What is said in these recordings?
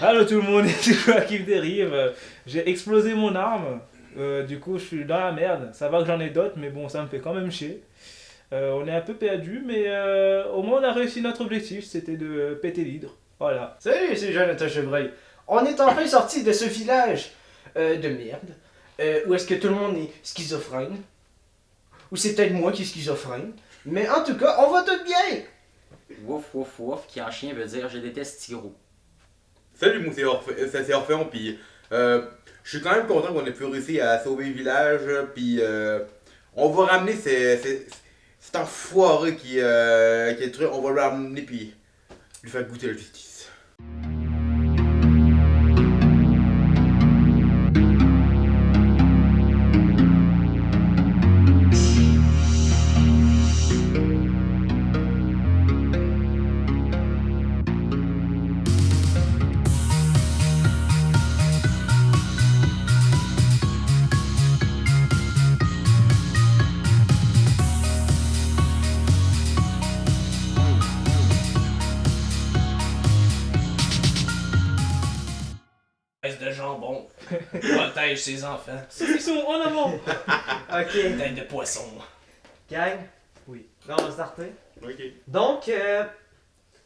Allô tout le monde, c'est Joachim Dérive. J'ai explosé mon arme. Du coup, je suis dans la merde. Ça va que j'en ai d'autres, mais bon, ça me fait quand même chier. On est un peu perdu, mais au moins on a réussi notre objectif, c'était de péter l'hydre. Voilà. Salut, c'est Jonathan Chevreuil. On est enfin sorti de ce village de merde. Où est-ce que tout le monde est schizophrène. Ou c'est peut-être moi qui est schizophrène. Mais en tout cas, on va tout bien. Wouf wouf wouf, qui en chien veut dire je déteste Tiro. Salut, moi c'est Orphéon, puis je suis quand même content qu'on ait pu réussir à sauver le village, puis on va ramener cet enfoiré qui est truc, on va le ramener, puis lui faire goûter la justice. Reste de jambon. Protège ses enfants. Saucisson en avant. Ok, Tête de poisson. gang. Oui. Là, on va starter. Ok. Donc,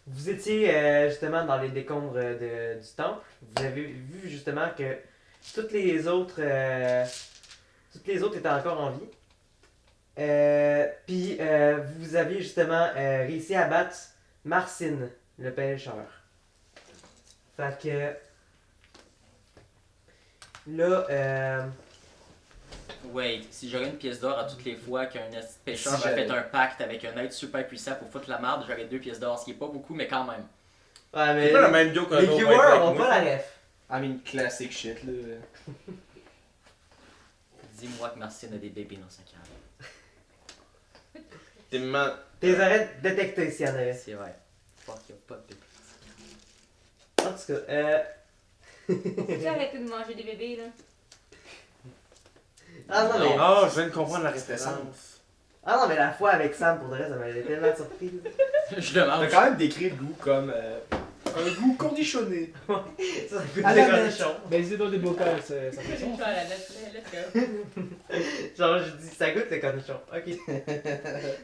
vous étiez justement dans les décombres du temple. Vous avez vu justement que toutes les autres étaient encore en vie. Puis, vous aviez justement réussi à battre Marcine, le pêcheur. Fait que... Là, Wait, si j'aurais une pièce d'or à toutes les fois qu'un pêcheur Si m'a j'avais- fait un pacte avec un être super puissant pour foutre la merde, j'aurais 2 pièces d'or, ce qui est pas beaucoup, mais quand même. ouais, mais C'est pas la même joke les viewers ont pas la ref. I mean, classic shit, là. Dis-moi que Marcine a des bébés dans sa cave. T'es arrêtes de détecter s'il y en avait. C'est vrai. Fuck, y'a pas de bébés. En tout cas, J'ai arrêté de manger des bébés, là. Ah non, mais... Ah, je viens de comprendre la C'était Sam. référence. Ah non, mais la fois avec Sam, pour de vrai, ça m'avait tellement surpris. Je le T'as mange. quand même décrit le goût comme un goût cornichonné. Ça goûte À des la cornichons. Mais c'est dans des bocals, ça fait Je sens. vais à la let's go. Genre, je dis, ça goûte le cornichon. Ok.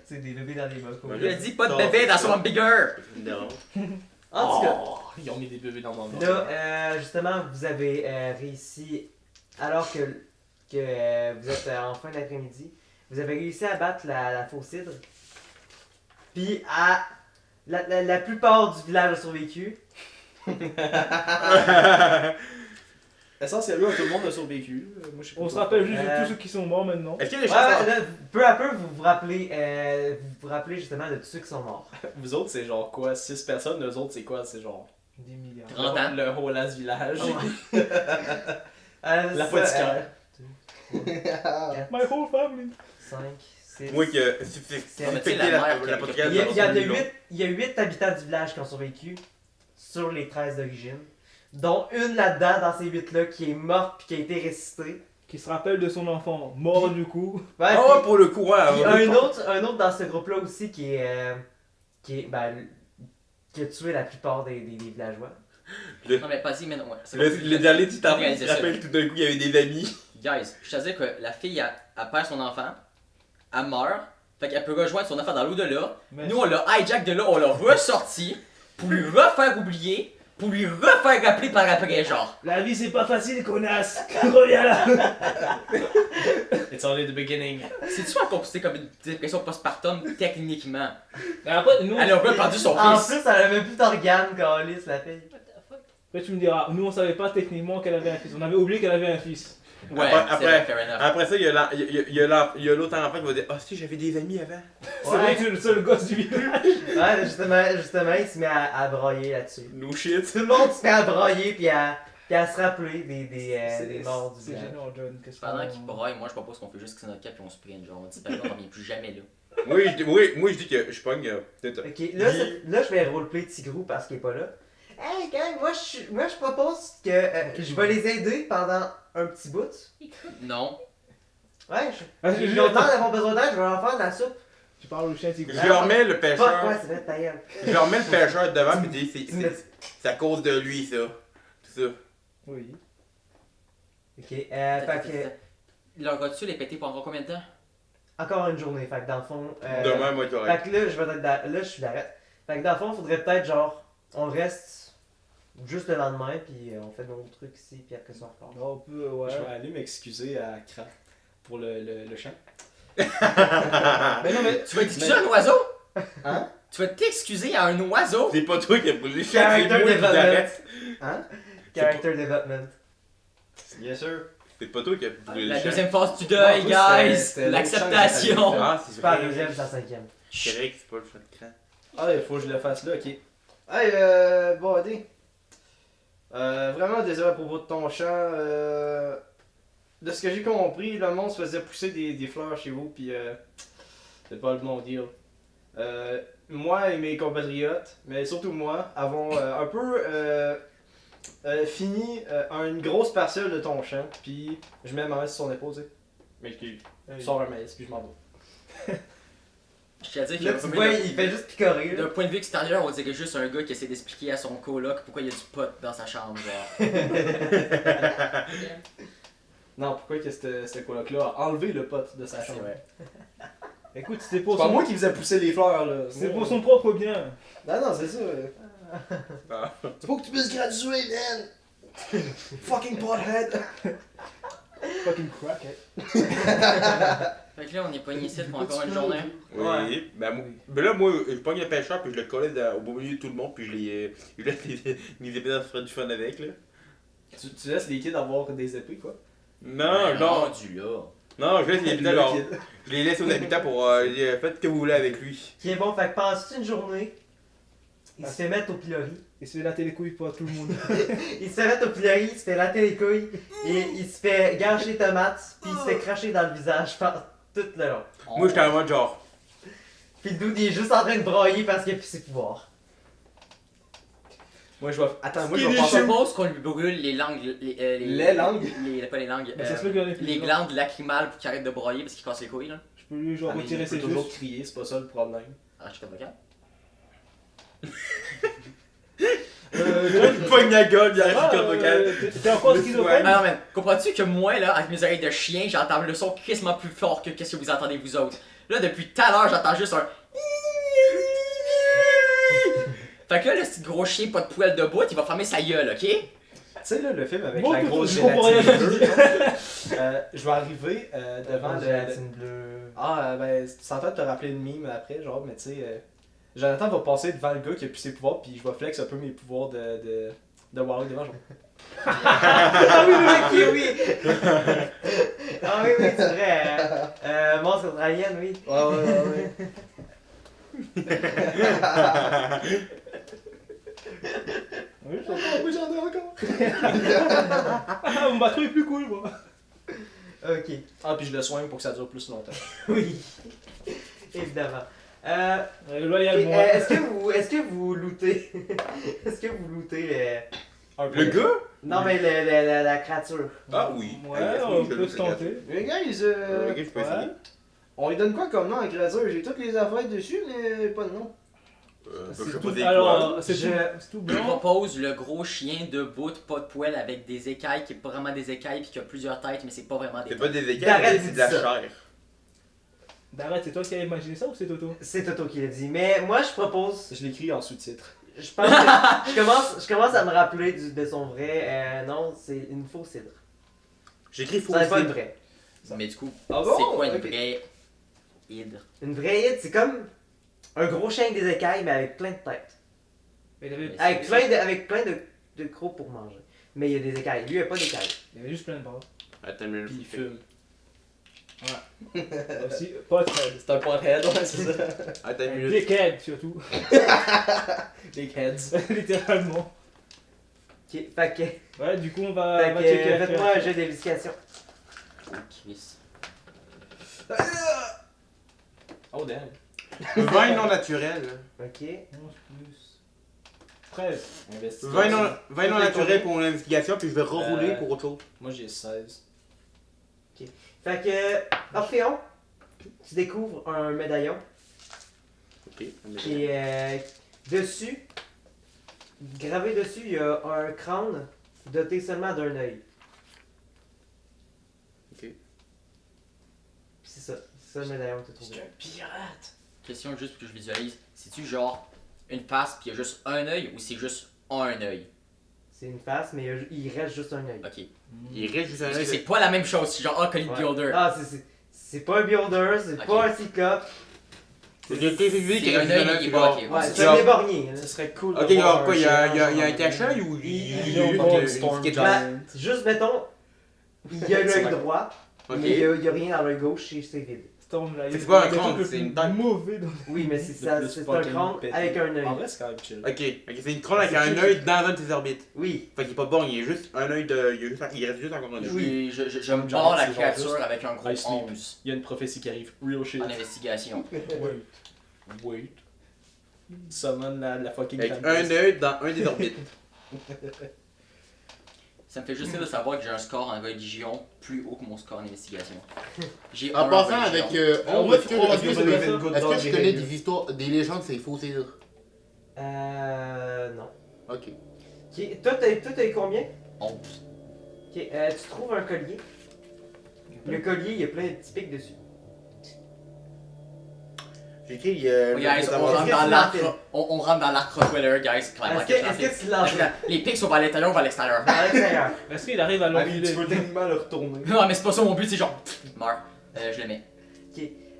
C'est des bébés dans des bocaux. Il a dit pas de bébé dans son hamburger! En tout cas, Oh, ils ont mis des bébés dans mon nom. là, justement, vous avez réussi, alors que vous êtes en fin d'après-midi, vous avez réussi à battre la fausse hydre. Puis, la plupart du village a survécu. Essentiellement, tout le monde a survécu. Moi, je sais pas On se pourquoi. rappelle juste de tous ceux qui sont morts maintenant. Est-ce qu'il y a des Ouais, chances? là, peu à peu, vous vous rappelez justement de tous ceux qui sont morts. Vous autres, c'est genre quoi 6 personnes, eux autres, c'est quoi? C'est genre Des milliards. 30 ans. le Holas Village. La L'apothicaire. My whole family. 5, 6... Moi, que C'est- Ah, mais tu sais, péter la mère la qui- potière Il y a, dans il y en a son lot. 8, il y a 8 habitants du village qui ont survécu sur les 13 d'origine. Dont une là-dedans, dans ces 8-là, qui est morte puis qui a été ressuscitée. Qui se rappelle de son enfant, mort du coup. Ouais, Ah ouais, pour le coup, ouais. puis ouais. un autre dans ce groupe-là aussi qui est qui a tué la plupart des villageois. Non mais vas-y, mais non, ouais. C'est pas plus- Le dernier petit enfant qui Réaliser se ça. rappelle tout d'un coup, il y avait des amis. Guys, je te dis que la fille, elle perd son enfant, elle meurt, fait qu'elle peut rejoindre son enfant dans l'au-delà. Mais Nous, on l'a hijack de là, on l'a ressorti pour lui refaire oublier, pour lui refaire rappeler par après, genre. la vie c'est pas facile, connasse. Reviens là. It's only the beginning. C'est-tu encore considéré comme une dépression postpartum, techniquement? Mais après, nous, Elle a reperdu son En fils. plus, elle a même plus d'organes, Carlis, la fille. What the fuck? après, tu me diras, nous on savait pas techniquement qu'elle avait un fils. On avait oublié qu'elle avait un fils. Ouais, Après- c'est vrai, fair enough. Après ça, il y a l'autre enfant qui va dire ah, si, j'avais des amis avant. C'est vrai que c'est le seul gosse du village. Ouais, justement, il se met à brailler là-dessus. No shit. Tout le monde se met à brailler puis à se rappeler des morts du C'est village. gênant, John. Qu'est-ce Pendant qu'on- qu'il braille, moi je propose qu'on fait juste notre cap et on se prenne, genre on disparaît, on revient plus jamais là. Moi, je dis que je pogne peut-être. Ok, là, là je vais roleplay Tigrou parce qu'il est pas là. Hey gang, moi je propose que je vais les aider pendant un petit bout. Non. Ouais, Ah, ils ont le temps d'avoir besoin d'aide, je vais leur faire de la soupe. Tu parles au chien, Tigrou. Je leur mets le Fuck, ouais, pêcheur. c'est vrai, ta gueule. Je leur mets le pêcheur devant et dis Tu me- c'est à cause de lui ça. ça. Oui. Ok, fait que. Leur as-tu les pété pour encore combien de temps? Encore une journée, fait que dans le fond. Demain, moi, Fait correct. que là, là, je suis d'arrêt. Fait que dans le fond, faudrait peut-être genre. On reste juste le lendemain, puis on fait nos trucs ici, puis après ça, on repart. On peut, ouais. Je vais aller m'excuser à Cran pour le chant. Mais non, mais. Tu vas t'excuser à un oiseau? Hein? Tu vas t'excuser à un oiseau? C'est pas toi qui as brûlé le chat, c'est Character moi qui development. t'arrête. Hein? Character development. Bien sûr. C'est pas toi qui as brûlé le La chat. deuxième phase du Non, deuil, toi, guys! c'était L'acceptation! Ah, c'est C'est pas la vrai. deuxième, c'est la cinquième. C'est vrai que c'est pas le chat de cran. Ah, il faut que je le fasse là, ok. Hey, bon, Adé. Vraiment désolé à propos de ton chant. De ce que j'ai compris, le monde se faisait pousser des fleurs chez vous, puis c'est pas le bon deal. Moi et mes compatriotes, mais surtout moi, avons un peu fini une grosse parcelle de ton champ, puis je mets ma main sur son épaule, tu sais. Mais je sors un maïs, puis je m'en vais. Je tiens à dire Là, que tu vois, il fait juste picorer. d'un Là. point de vue extérieur, on dirait juste un gars qui essaie d'expliquer à son coloc pourquoi il y a du pot dans sa chambre, genre. Non, pourquoi que ce coloc-là a enlevé le pot de sa C'est chambre? vrai. Écoute, c'était C'est pour pas son... moi qui faisais pousser les fleurs, là. C'est pour son propre bien. Non, non, c'est ça. Ah. C'est pour que tu puisses graduer, man! Fucking pothead! Fucking crackhead. Fait que là, on est pogné ici pour encore une journée. Oui. Ben là, moi, je pogne le pêcheur, puis je le collais au beau milieu de tout le monde, puis je laisse les épées dans faire du fun avec, là. Tu laisses les kids avoir des épées, quoi? Non, non, du là. non, je laisse les habitants, Le genre, kid. je les laisse aux habitants pour faites ce que vous voulez avec lui. Qui est bon, fait que passe une journée, il se fait mettre au pilori. Et c'est la télécouille pour tout le monde. Il se fait mettre au pilori, il se fait latter les couilles, et il se fait gâcher les tomates, puis il se fait cracher dans le visage pendant tout le long. Moi, j'étais en mode genre, Puis le dude, il est juste en train de broyer parce qu'il a plus ses pouvoirs. Moi, je vais. Attends, moi, je Je vais penser. propose qu'on lui brûle les langues. Les langues? Pas les langues. Mais ça se peut qu'il y en ait les plusieurs. glandes lacrymales pour qu'il arrête de broyer parce qu'il casse les couilles, là. Je peux lui genre Ah, mais retirer il peut ses toujours juste. crier, c'est pas ça le problème. Ah, je suis pas capable. pogne la gueule, il y a Ah, un code vocal. T'es encore schizophrène? Ah non, man, comprends-tu que moi, là, avec mes oreilles de chien, j'entends le son quasiment plus fort que qu'est-ce que vous entendez vous autres. Là, depuis tout à l'heure, j'entends juste un. Fait que là, le petit gros chien, pas de poil de bout, il va fermer sa gueule, ok? Tu sais, là, le film avec Bon, la grosse je comprends rien. gélatine bleue. Je vais arriver devant le. gélatine bleue. Ah, ben, c'est en train de te rappeler le mime après, genre, mais tu sais. Jonathan va passer devant le gars qui a plus ses pouvoirs, puis je vais flex un peu mes pouvoirs de Warlock devant, genre. Ah oui, oui, oui, oui! Ah oui, oui, c'est vrai. Monstre contre alien, oui. Ouais, ouais, ouais, ouais. Oui, je comprends. Oui, j'en ai encore. Ah, mon batterie est plus cool, moi. Ok, Ah, puis je le soigne pour que ça dure plus longtemps. oui. Évidemment. Loyal, Ok, moi. est-ce que vous lootez? Est-ce que vous lootez Le gars? Non, mais la créature. Ah oui. Ouais, Ah, yes, on oui, je peut le se fais, regarde. tenter. Les gars, Ok, je peux essayer. on lui donne quoi comme nom à créature? J'ai toutes les affaires dessus, mais pas de nom. Je C'est sais tout- pas des quoi. Alors, c'est Je- tout Je blanc. propose le gros chien debout, pas de poil, avec des écailles, qui est pas vraiment des écailles, puis qui a plusieurs têtes, mais c'est pas vraiment des C'est têtes. pas des D'arrête, écailles, c'est de la dis ça. chair. D'arrête, c'est toi qui as imaginé ça ou c'est Toto? C'est Toto qui l'a dit. Mais moi, je propose. Je l'écris en sous-titre. Je pense que je commence à me rappeler de son vrai nom. C'est une fausse cidre. J'écris faux Ça n'est pas une aussi. vraie. Mais du coup, Ah c'est bon? quoi une Ok. vraie hydre? Une vraie hydre, c'est comme un gros chien avec des écailles, mais avec plein de têtes. Mais il avait, Avec plein de crocs pour manger. Mais il y a des écailles. Lui, il a pas d'écailles. il avait juste plein de bras. Attends une minute. Puis il fume. Aussi, pas très. C'est un pothead, ouais, c'est ça. Attends une Un minute. dickhead, surtout. Les heads. Littéralement. Ok, fait que, Ouais, du coup, on va checker la faites-moi un créature. jeu d'investigation. Oh, Chris. Oh damn. 20 non naturels. Ok. 11 plus 13. 20 non naturels pour mon investigation, puis je vais rerouler Euh, pour autre chose. Moi j'ai 16. Fait que, Orphéon, tu découvres un médaillon. Ok. Et dessus, gravé dessus, il y a un crâne doté seulement d'un œil. Ok. Puis c'est ça. C'est ça le médaillon que tu C'est trouvé. un pirate. Question juste pour que je visualise. C'est-tu genre une face puis il y a juste un œil ou c'est juste un œil? C'est une face, mais il reste juste un œil. Ok. Il reste juste un Parce que œil. c'est pas la même chose. C'est genre, collier de Ouais. builder. Ah, c'est pas un builder, c'est Ok. pas un cyclope. C'est une physique qui C'est un reste œil, juste un il est œil. pas genre- ok. Ouais, c'est c'est genre- un éborgné. Ce serait cool Ok, de alors voir quoi, il y a géant, un genre, cache-œil ou Il- Ils ont juste pas une de Storm skate- Giant. Juste, mettons, il y a l'œil droit, Ok. mais il y a rien dans l'œil gauche et c'est vide. Stormlight. C'est pas un Le crâne, truc le c'est plus une dent. mauvais dans Oui, mais c'est Le ça, plus c'est un fucking crâne pété. avec un œil. En vrai, c'est quand même chill. Ok, c'est une crâne avec un œil dans un de ses orbites. Oui, Fait qu'il est pas bon, il y a juste un œil de. Il reste juste encore un œil. Oui. Je me Giant, barre la c'est genre créature juste avec un gros I sleep. 11 Il y a une prophétie qui arrive. Real shit. en investigation. Wait. Summon la fucking Avec Tempest. un œil dans un des orbites. Ça me fait juste rire de savoir que j'ai un score en religion plus haut que mon score en investigation. J'ai En un passant en religion. avec. Ah, est-ce ouais, que tu crois est-ce que que je c'est connais- ça? est-ce que je connais des histoires, des légendes, c'est faux, c'est sûr? non. Ok. Ok, toi, t'as eu combien? 11. Ok, tu trouves un collier. Le collier, il y a plein de petits pics dessus. J'ai écrit. Guys, on rentre que dans tu l'arc. l'enfiles? On rentre dans l'arc Rottweiler, guys. Clairement que je l'enfile. Est-ce que tu l'enfiles? Les pics sont à l'intérieur ou à l'extérieur? À l'extérieur. Est-ce qu'il arrive à Ah oui, l'enfiler? tu peux techniquement le retourner. Non, mais c'est pas ça mon but, c'est genre. Meurs. Je le mets.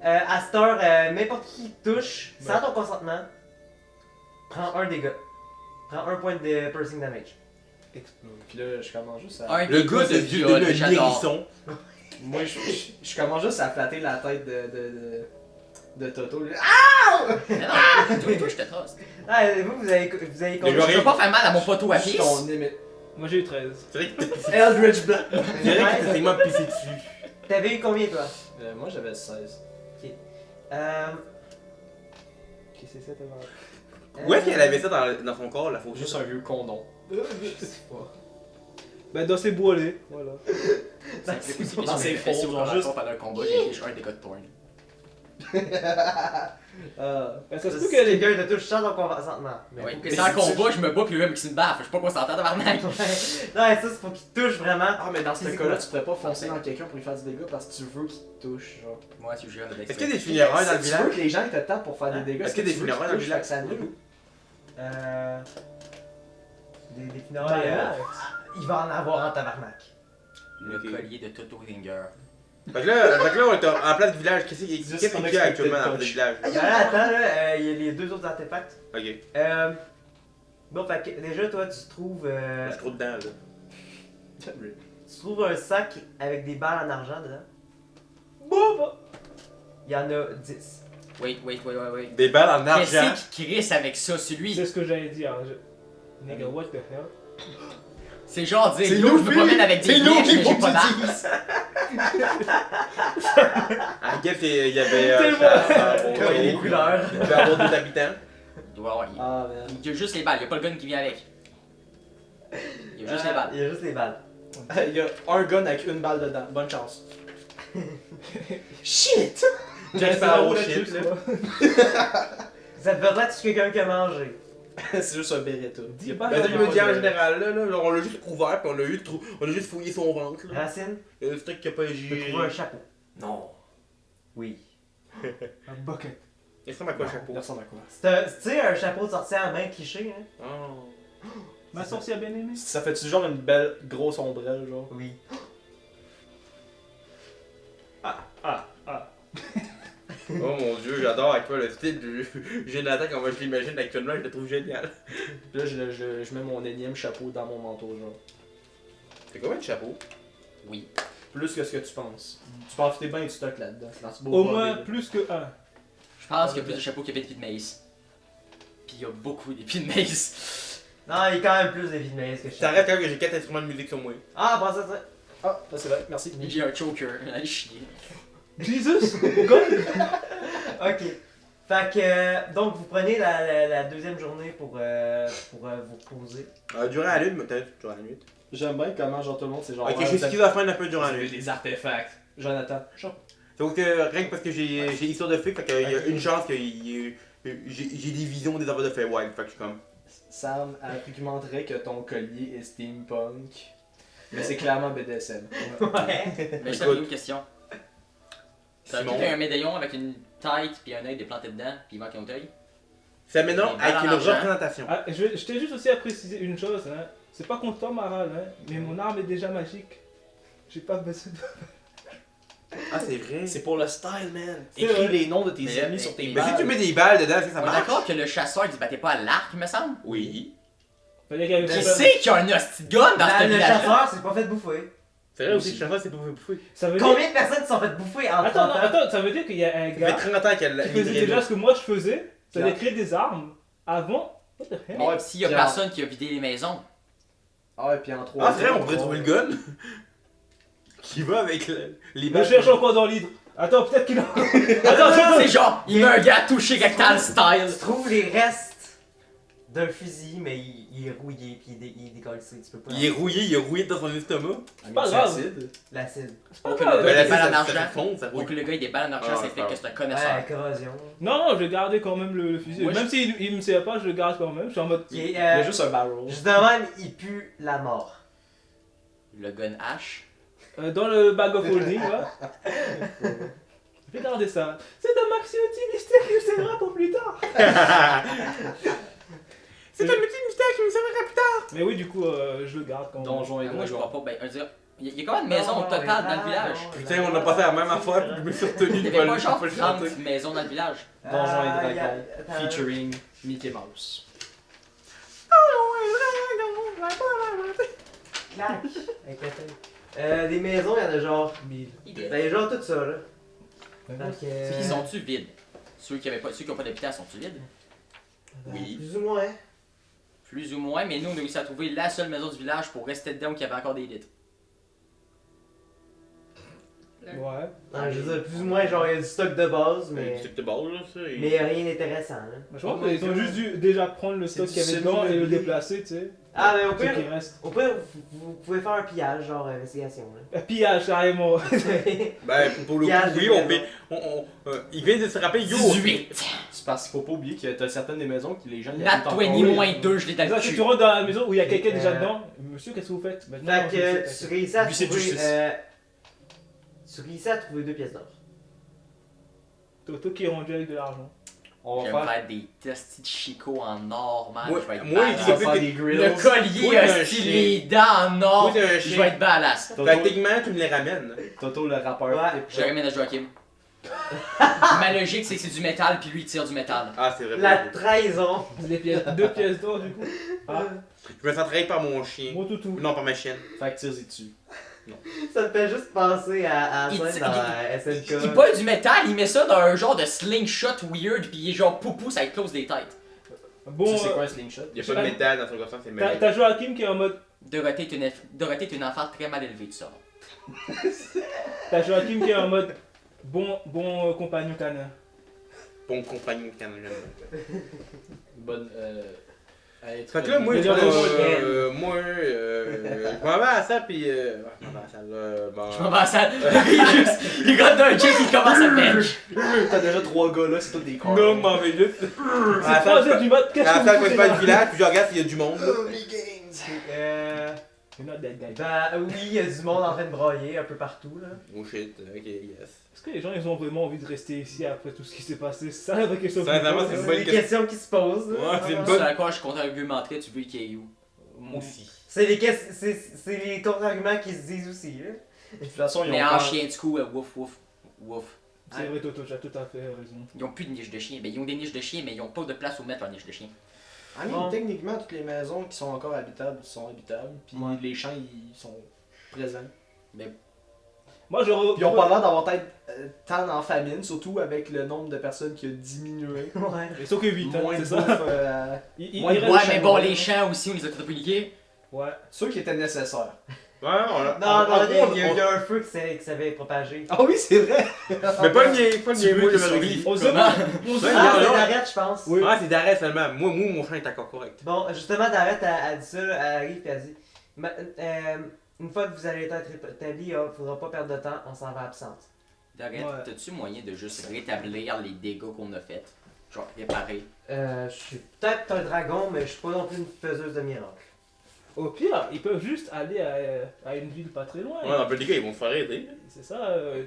À cette heure, n'importe qui touche, sans ton consentement, prends un dégât. Prends un point de piercing damage. Puis là, je commence juste à. Un Le dégât gars de de viol, le j'adore. hérisson. Moi, je commence juste à flatter la tête de Toto. Ah! Mais non, toi, je te trust. Ah, vous avez Le combien? joueur- Je peux pas faire mal à mon poteau à Je suis pisse. ton limite. Moi j'ai eu 13. C'est vrai que t'es Eldritch Black. tellement pissé dessus. T'avais eu combien, toi? Moi, j'avais 16. Ok, c'est ça, t'as Où est-ce qu'elle avait ça dans son corps, la fausse? Juste un vieux condom. Ben dans ses boilés, voilà. C'est aussi Dans ses fait folds, pendant genre juste- pendant un combat, j'ai écrit un dégât de thorn. Ben, ça se peut Si qu'elle est. quelqu'un te touche sans ton consentement. Mais Oui. faut que Mais tu c'est un touches. combat, je me bats puis le même qui se me baffe. Je sais pas quoi s'entendre tabarnak. Non, mais ça, c'est faut qu'il te touche vraiment. Ah, mais dans ce Physiquement. cas-là, tu pourrais pas foncer dans quelqu'un pour lui faire du dégât parce que tu veux qu'il te touche. Genre. Moi, si je jure avec Est-ce qu'il y a des funérailles dans le Si tu veux village? que les gens ils te tapent pour faire des dégâts, Est-ce qu'il y a des tu veux qu'ils funérailles dans le te touchent, village? fait que ça annule? Des funérailles. Il va en avoir en tabarnak. Le Ok. collier de Toto Ringer. Fait que là, on est en place du village. Qu'est-ce qu'il Juste y a comme actuellement dans la place du expected village? Ben là, attends, là, il y a les deux autres artefacts. Ok, Bon, fait que déjà, toi, tu trouves. je suis trop dedans là. Tu trouves un sac avec des balles en argent dedans. Il y en a 10. Wait. Des balles en argent. Qu'est-ce qui crisse avec ça, celui? C'est ce que j'allais dire. Nigga, what the hell? C'est genre dire, C'est yo, nous je me qui- promène avec des c'est nous flèches, qui mais faut j'ai que pas tu d'armes. dises. À Guess, il y avait un Tellement- chat. Comme les couleurs. Il peut avoir 2 habitants. Il doit avoir- Ah, man. il y a juste les balles, il y a pas le gun qui vient avec. Il y a juste les balles. Il y a juste les balles. Il y a un gun avec une balle dedans. Bonne chance. Shit! Jack Sparrow shit, là. Ça te verrait tu quelqu'un qui a mangé. C'est juste un Beretta. Dis pas Ben, ça, je me dis en de- général, là, genre, on l'a juste ouvert puis on a juste fouillé son ventre. Là. Racine, Le truc qui a pas tu peux agi. trouver un chapeau. Non. Oui. Un bucket. Il ressemble à quoi le chapeau? Il ressemble à quoi? Tu sais, un chapeau de sorcière à main cliché, hein? Oh. Ma sorcière bien aimée. Ça fait-tu genre une belle grosse ombrelle, genre? Oui. Oh mon dieu, j'adore avec toi le style de Jonathan, comment je l'imagine actuellement, je le trouve génial. Puis là, je mets mon énième chapeau dans mon manteau, genre. C'est combien de chapeaux? Oui. Plus que ce que tu penses. Tu peux affûter bien du stock là-dedans. Dans ce beau Au bordel, moins là. plus que un. Je pense qu'il y a plus de chapeaux qu'il y a d'épines de maïs. Puis il y a beaucoup d'épines de maïs. Non, il y a quand même plus d'épines de maïs que je sais. T'arrêtes quand même que j'ai 4 instruments de musique sur moi. Ah, pense à ça. Ah, là c'est vrai, merci. J'ai un choker, allez chier. Jesus! God! Ok. Fait que, donc, vous prenez la deuxième journée pour vous reposer. Durant la lune, peut-être, durant la nuit. J'aime bien comment genre tout le monde c'est genre. Ok, ouais, je suis vous êtes- schizophrène un peu durant la nuit. des artefacts. Jonathan. Sauf que rien que parce que j'ai histoire de flic, fait qu'il y a une chance que j'ai des visions des affaires de Feywild, fait que je suis comme. Sam argumenterait que ton collier est steampunk, mais c'est clairement BDSM. Ouais. Mais je Écoute. une question. T'as Simon. un médaillon avec une tête puis un œil déplanté dedans, puis il manque un autre œil. C'est maintenant Les avec balles une en argent. représentation. Ah, je t'ai juste aussi à préciser une chose, hein. C'est pas contre toi, Maral, hein, mais mon arme est déjà magique. J'ai pas besoin de... Ah, c'est vrai. C'est pour le style, man. C'est Écris vrai. les noms de tes Mais- ennemis sur tes mais Mais si balles. tu mets des balles dedans, est-ce que ça On est marche? d'accord que le chasseur il se battait pas à l'arc, il me semble? Oui. Fallait qu'il y avait Qui pas- sait qu'il y a un hostie de gun dans ce Le village? chasseur s'est pas fait bouffer. C'est vrai aussi que chaque fois, c'est pour bouffer. Ça veut dire... Combien de personnes se sont fait bouffer en 30 Attends, non, ans? attends, ça veut dire qu'il y a un Ça fait gars 30 ans qu'elle qui faisait déjà ce que moi je faisais, c'est-à-dire créer des armes avant. What the hell? Mais Ouais, s'il y a puis personne qui a vidé les maisons, Ah ouais, puis en 3. Ah, c'est vrai, on pourrait trouver le gun. Qui va avec les Je balles. cherche encore dans l'hydre. Attends, peut-être qu'il a... Attends, c'est genre, il met un gars touché Gactal style. Tu trouves les restes d'un fusil, mais il est rouillé, puis il décolle ça, tu peux pas. Il est rouillé dans son estomac. pas grave. L'acide. Pour que Ah, le Ben, gars ait la des balles en ça fait argent. fondre, ça Pour que rouille. le gars ait des balles en argent, Ah, ça c'est fait pas que c'est un connaisseur. Ouais, corrosion. Non, non, je vais garder quand même le fusil. Moi, Même s'il il me sert pas, je le garde quand même. Je suis en mode... Ok, Il y a juste un barrel. justement, il pue la mort. Le gun H. Dans le bag of holding, là. Je vais garder ça. C'est un maxi outil mystère qui me servira pour plus tard. C'est un petit mystère qui me servira plus tard. Mais oui, du coup, je le garde quand même. Donjon et Moi je Dragon. crois pas, ben, on va dire, il y a combien de maisons au total dans le village? Putain, on a passé la même affaire, puis je me suis retenu Il y de avait pas pas genre le chanter. 30 maisons dans le village. Donjon et il y a- Dragon. attends, Featuring Mickey Mouse. Clac! Avec la tête. Des maisons, il y en a genre 1000. Ben, genre tout ça, là. Fait que, Ils sont-tu vides? Ceux qui ont pas d'habitat sont-tu vides? Oui. Plus ou moins. Plus ou moins, mais nous on a réussi à trouver la seule maison du village pour rester dedans où il y avait encore des litres. Ouais. Non, je veux dire, plus ou moins, genre, il y a du stock de base, mais. C'est de base, là, ça. Mais rien d'intéressant, là. Je pense qu'ils ont juste dû déjà prendre le stock C'est qu'il y avait du dedans et le semi-meublé. déplacer, tu sais. Ah, mais au Ce qui pire, reste. vous pouvez faire un pillage, genre investigation, là. Pillage, carrément. Ben, pour le coup, Pillage oui, des on maisons. il vient de se rappeler, yo! 18! C'est parce qu'il faut pas oublier que t'as certaines des maisons que les gens y Nat habitent encore. 20 moins 2, je l'ai dans le Là, si cul. tu rentres dans la maison où il y a quelqu'un déjà Euh, dedans, monsieur, qu'est-ce que vous faites? Ben, non, Fait non, que c'est- tu réussis à Lui, c'est trouver. justice. Tu réussis à trouver 2 pièces d'or. Toto qui est rendu avec de l'argent. On Je va vais me faire, faire des testis de chicot en or, man. Moi- Je vais être moi, on badass. il va dit- faire des grills. Le collier Oui, a un stylé chien. les dents en or. Oui, t'es un Je chien. vais être badass. Fait Toto, que techniquement, tu me les ramènes. Toto, le rappeur. Ouais. Je ramène à Joachim. Ma logique, c'est que c'est du métal, puis lui, il tire du métal. Ah, c'est vrai. La bravo. trahison. Des pièces, 2 pièces d'or, du coup. Ah, Je me sens trahi par mon chien. mon toutou. Non, par ma chienne. Fait que tire-y dessus. Ça me fait juste penser à Il ça tire- dans Il SNK. boit du métal, il met ça dans un genre de slingshot weird, puis il est genre poupou, ça close des têtes. Bon, Tu sais c'est quoi un slingshot? Il y a pas de métal dans son garçon, c'est t'as magique. t'as Joachim qui est en mode. Dorothée est une enfant très mal élevée, tu sors. T'as Joachim qui est en mode. Bon compagnon canin. Bon compagnon de canon. Bonne. Fait que là, moi, Déjà, je m'en vais à ça, puis. Je m'en vais à ça, là. Bon. Je m'en vais à la salle. Il gratte d'un check, il commence à bench. T'as déjà 3 gars là, c'est tous des corps. Non, je m'en vais juste. C'est 3h du mat, qu'est-ce À la que salle vous foutez principale là? du village, puis je regarde s'il y a du monde. là. You're not that guy. Ben oui, il y a du monde en train de brailler un peu partout, là. Oh shit, ok, yes. Est-ce que les gens ils ont vraiment envie de rester ici après tout ce qui s'est passé? C'est ça la vraie question. Sincèrement, c'est une C'est bonne des question. questions qui se posent. là. Ouais, c'est une C'est bonne- à quoi je compte argumenter, tu veux qu'il y ait où? Moi aussi. C'est les contre-arguments qui se disent aussi, là. De toute façon, ils Mais ont en pas- chien du coup, wouf wouf wouf. C'est vrai, Toto, tu as tout à fait raison. Ils ont plus de niche de chien. Ben, ils ont des niches de chien, mais ils ont pas de place où mettre leur niche de chien. I mean, Bon. techniquement, toutes les maisons qui sont encore habitables sont habitables. Puis Ouais. les champs, ils sont présents. Moi, je. Puis ils ont pas l'air d'avoir été tant en famine, surtout avec le nombre de personnes qui a diminué. Ouais. Ils sont que 8, hein, Moins c'est de ça? bouffe, Il moins de reste- Ouais, champs, mais bon, ouais. les champs aussi, on les a tripliqués. Ouais. ceux qui étaient nécessaires. Ouais, on l'a. Non, en non, gros, il y a un feu qui s'avait propagé. Ah oui, c'est vrai! Mais pas le mien, pas le Tu mien, veux moi je qu'ils me survivent. On se Comment? demande. On se Ouais, demande- Ah, non, c'est non. d'arrête, je pense. Oui. Ah, c'est d'arrêt seulement. Moi, mon champ est encore correct. Bon, justement, d'arrête, elle dit ça, là, elle arrive et elle dit une fois que vous allez être établi, il faudra pas perdre de temps, on s'en va absente. D'arrête, Ouais. t'as-tu moyen de juste rétablir les dégâts qu'on a faits? Genre, réparer. Je suis peut-être un dragon, mais je suis pas non plus une faiseuse de miracles. Au pire, ils peuvent juste aller à une ville pas très loin. Ouais, dans les cas, ils vont se faire aider. C'est ça,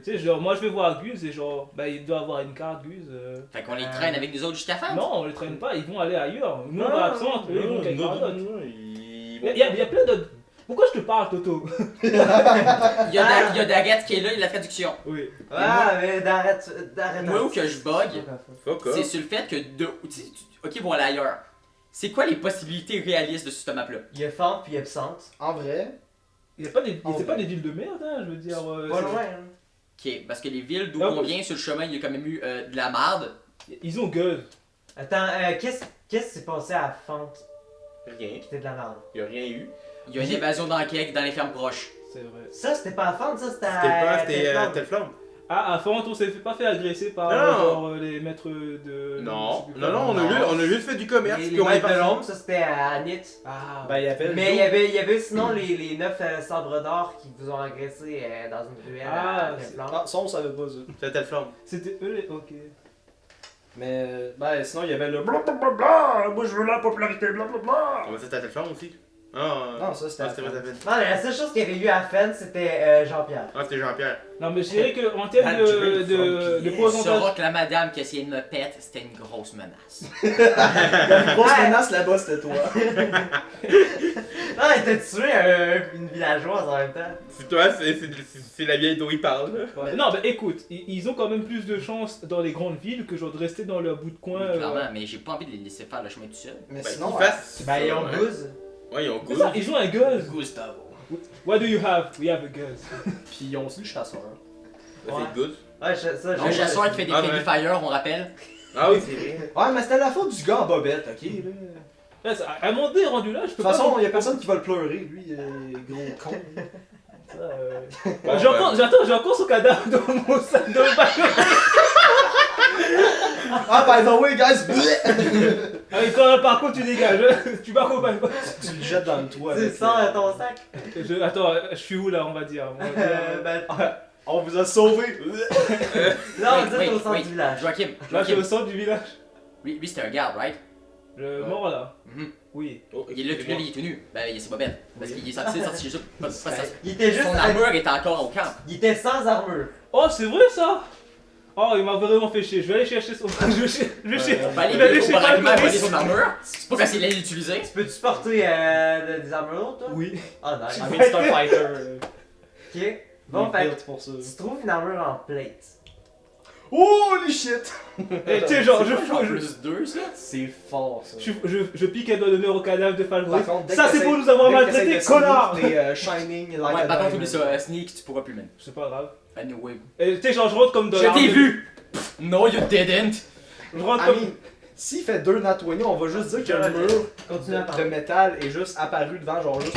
tu sais, genre, moi je vais voir Guz et genre, bah il doit avoir une carte Guz. Fait qu'on les traîne avec nous autres jusqu'à fin. Non, on les traîne pas, ils vont aller ailleurs. Nous on va absente, eux ils vont quelque part d'autre. Ils Il y a plein d'autres. Pourquoi je te parle, Toto? Il y a Daguette qui est là, il a la traduction. Oui. Ah, mais d'arrête. Moi, où que je bug, Fuck c'est off. sur le fait que ok, bon, aller ailleurs. C'est quoi les possibilités réalistes de ce map-là? Il y a Fente puis absente. En vrai, Il c'est pas des villes de merde, hein, je veux dire. Pas c'est- loin, hein. Ok, parce que les villes d'où Ah, on vient sur le chemin, il y a quand même eu de la marde. Ils ont Guz. Attends, qu'est-ce qui s'est passé à Fente Rien. qui était de la merde? Il y a rien eu. Il y a une évasion d'enquête dans les fermes proches. C'est vrai. Ça, c'était pas à Fente, ça, c'était C'était pas, à. c'était Teflon. Telflamme. Ah, à Font, on s'est pas fait agresser par Non. genre, les maîtres de. Non, je sais plus non, quoi. non, on a juste fait du commerce. Les Puis on est maîtres de parti. l'ombre, ça, c'était à Nit. Ah, ben il y avait. Mais il y avait sinon les 9 sabres d'or qui vous ont agressé dans une ruelle Ah, à Teflon. Ah, ça on savait pas ça. C'était Telflamme. c'était eux les. Ok. Mais ben sinon il y avait le blablabla, moi je veux la popularité blablabla. Ah, mais c'était Telflamme aussi. Ah, Non, ça c'était. ah, c'était pas Telflamme. Non, mais la seule chose qu'il y avait eu à Fen, c'était Jean-Pierre. Ah, c'était Jean-Pierre. Non, mais je dirais qu'en termes de Tu pourcentage. sauras que la madame qui essayait de me pète, c'était une grosse menace. La grosse Ouais. menace là-bas c'était toi. Non, il t'a tué une villageoise en même temps. C'est toi, c'est la vieille dont il parle. Non, mais écoute, ils ont quand même plus de chance dans les grandes villes que genre de rester dans leur bout de coin. Clairement, mais j'ai pas envie de les laisser faire le chemin tout seul. Mais Ben, sinon. qu'ils fassent. Ben, ils ont ouais. Goose. Ouais, ils ont C'est goût. ça, ils ont un Guz. Gustavo. What do you have? We have a Guz. Puis ils ont aussi le chasseur. C'est good. Ouais, ça, Le chasseur qui fait des Ah, friendly ouais. fire, on rappelle. Ah oui, c'est vrai. Ouais, mais c'était la faute du gars en bobette, ok là. Là, à un moment donné, rendu là, je De peux toute façon, pas. y a personne qui va le pleurer, lui, gros con. Ça, J'ai encore son cadavre dans mon sac de bain. Ah, by the way, guys, Ah, et toi, par contre, tu dégages. Tu m'accompagnes pas. tu le jettes dans le toit. Tu avec, sors ton sac. Attends, je suis où là, on va dire? Ben, On vous a sauvés. là, on dit Wait, au centre wait. du village. Joachim, Là, je suis au Joachim. centre du village. Lui c'était un garde, right? Le Ouais. mort là. Mhm. Oui. Oh, Il est là, tout nu, il est tout nu. Ben, il est ses bobettes. Parce qu'il est sorti chez eux. Il était juste. Son armure est encore au camp. Il était sans armure. Oh, c'est vrai ça? Oh, il m'a vraiment fait chier. Je vais aller chercher son. Je vais chez. On va aller Il va aller au chez baraquement Falconis. voler son armure. C'est pas facile à l'utiliser. Peux-tu porter des armures, toi? Oui. Ah, nice. I mean, c'est un fighter. Ok. Bon, fait built pour ça. tu trouves une armure en plate. Holy shit! Et tu sais, genre, je En fous. plus 2, ça. C'est fort ça. Je pique un doigt d'honneur au cadavre de Falconis. Par contre, dès Ça, que c'est t'essayes- pour nous avoir dès que maltraités, t'essayes de connard! sneak, t'es, shining like Ouais, a par contre, oublie diamond. ça. Sneak, tu pourras plus, man. C'est pas grave. Anyway. Et tu sais, genre, je rentre comme dans Je l'arme t'ai de- vu! No, you didn't! Je rentre I comme. mean, s'il fait 2 nat 20, on va juste dire que le mur Continue à de parler. métal est juste apparu devant, genre juste.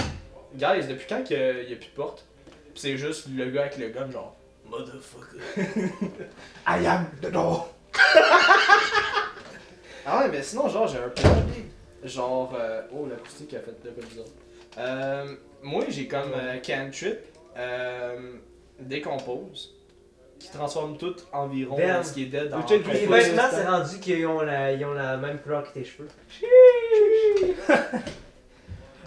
Guys, depuis quand qu'il y a plus de porte? Pis c'est juste le gars avec le gun, genre. Motherfucker. I am the door. Ah ouais, mais sinon, genre, j'ai un plan. Genre, oh, l'acoustique a fait de quoi bizarre. Moi, j'ai comme cantrip, décompose, qui transforme tout environ Ben, ce qui est dead en le check du Les Ouais, vêtements, c'est rendu qu'ils ont la même couleur que tes cheveux.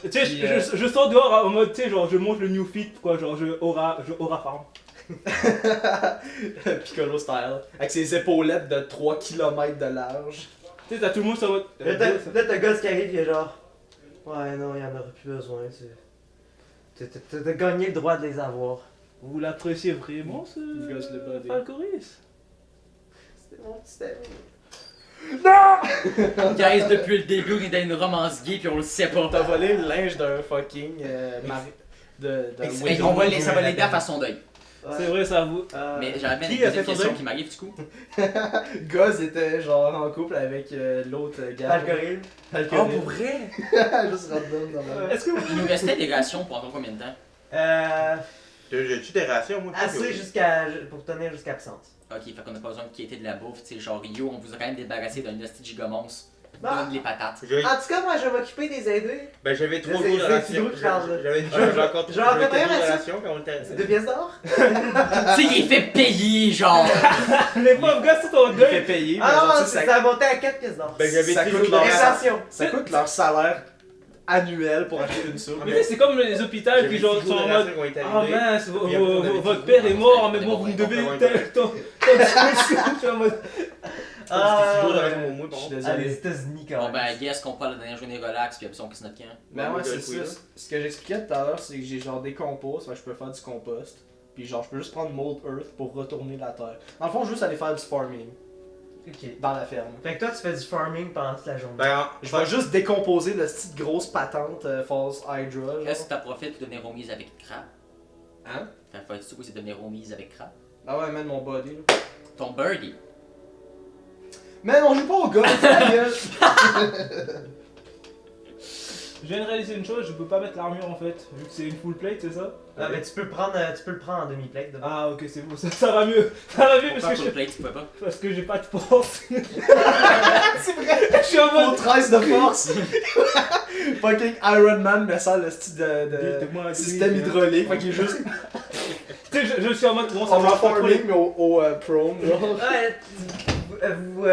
Tu sais, Puis, je sors dehors en mode, tu sais, genre, je monte le new fit, quoi, genre, je aura farm. Piccolo style, avec ses épaulettes de 3 km de large. Tu sais, t'as tout le monde sur mode. Là, t'as le gars qui arrive, il est genre. Ouais, non, il y en aurait plus besoin. T'as gagné le droit de les avoir. Vous l'appréciez vraiment, ce. Il gosse le body. Falcoris? C'était mon petit ami. Guys, depuis le début, on est dans une romance gay puis on le sait pas. T'as volé le linge d'un fucking mari. Hey, ça va l'aider à faire son deuil. Ouais. C'est vrai, ça vous. Mais j'avais Qui une a fait deuxième ton question deuil? qui m'arrive du coup. Goz était genre en couple avec l'autre gars. Algorithme. Oh, pour vrai? Juste random dans ma. Est-ce que vous. Il nous restait des rations pour encore combien de temps? J'ai-tu des rations, moi? Assez pour tenir jusqu'à absente. Ok, fait qu'on a pas besoin de quitter de la bouffe. Tu sais, genre Rio, on vous a quand même débarrassé d'un hostie gigomons. Bon. Donne les patates. En tout cas, moi, je vais m'occuper des aider. Ben j'avais 3 c'est- jours de c'est ration. Thibaut qui parle, là. J'avais encore je vais en 2 préparer jours de là-dessus. ration quand on était. 2 pièces d'or? Tu sais, il est fait payer, genre. Les pauvres gars sont en Il fait deuil. payer, mais Ah genre, non, tu sais, ça a monté à 4 pièces d'or. Ben j'avais Ça 6 coûte jours de leur ration. Inflation. ça coûte leur salaire annuel pour acheter une soupe. Mais tu sais, c'est comme les hôpitaux J'avais qui genre 6 sont jours en de mode. ration qui ont été Ah arrivés. mince, Puis après, on avait votre dit, père est mort, on mais avait bon, vous me compris, devez on ton. Je suis en mode. C'était 6 jours de ration au moins, Je par suis contre. Ah, les désolé. États-Unis quand Bon, même. ben, guess qu'on parle la dernière journée relax, puis après ça, on quitte notre camp. Ben ouais, Ouais, c'est oui, là. ça. Ce que j'expliquais tout à l'heure, c'est que j'ai genre des composts, fait que je peux faire du compost. Puis genre, je peux juste prendre Mold Earth pour retourner la terre. Dans le fond, je veux juste aller faire du farming Ok. dans la ferme. Fait que toi, tu fais du farming pendant toute la journée. Ben, Je vais juste décomposer le petite grosse patente False Hydra. genre. Est-ce que t'as profité pour devenir remise avec Crap? Hein? T'as fait tu c'est devenir remise avec Crap? Ah ouais, man, mon body. Là. Ton birdie. Man, on joue pas au golf, ta gueule! Je viens de réaliser une chose, je peux pas mettre l'armure en fait, vu que c'est une full plate, c'est ça? Ah, mais tu peux le prendre en demi-plate devant. Ah ok, c'est bon, ça va mieux. Ça va mieux Pourquoi parce full que, plate, tu peux pas? parce que j'ai pas de force. C'est vrai! Je suis en Faut mode. 13 de force! Fucking Iron Man me sert le style de Dites-moi, système oui, hydraulique, fait qu'il est juste Tu sais, je suis en mode. Bon, ça en va pas trop. farming mais au prone, genre. Ouais, vous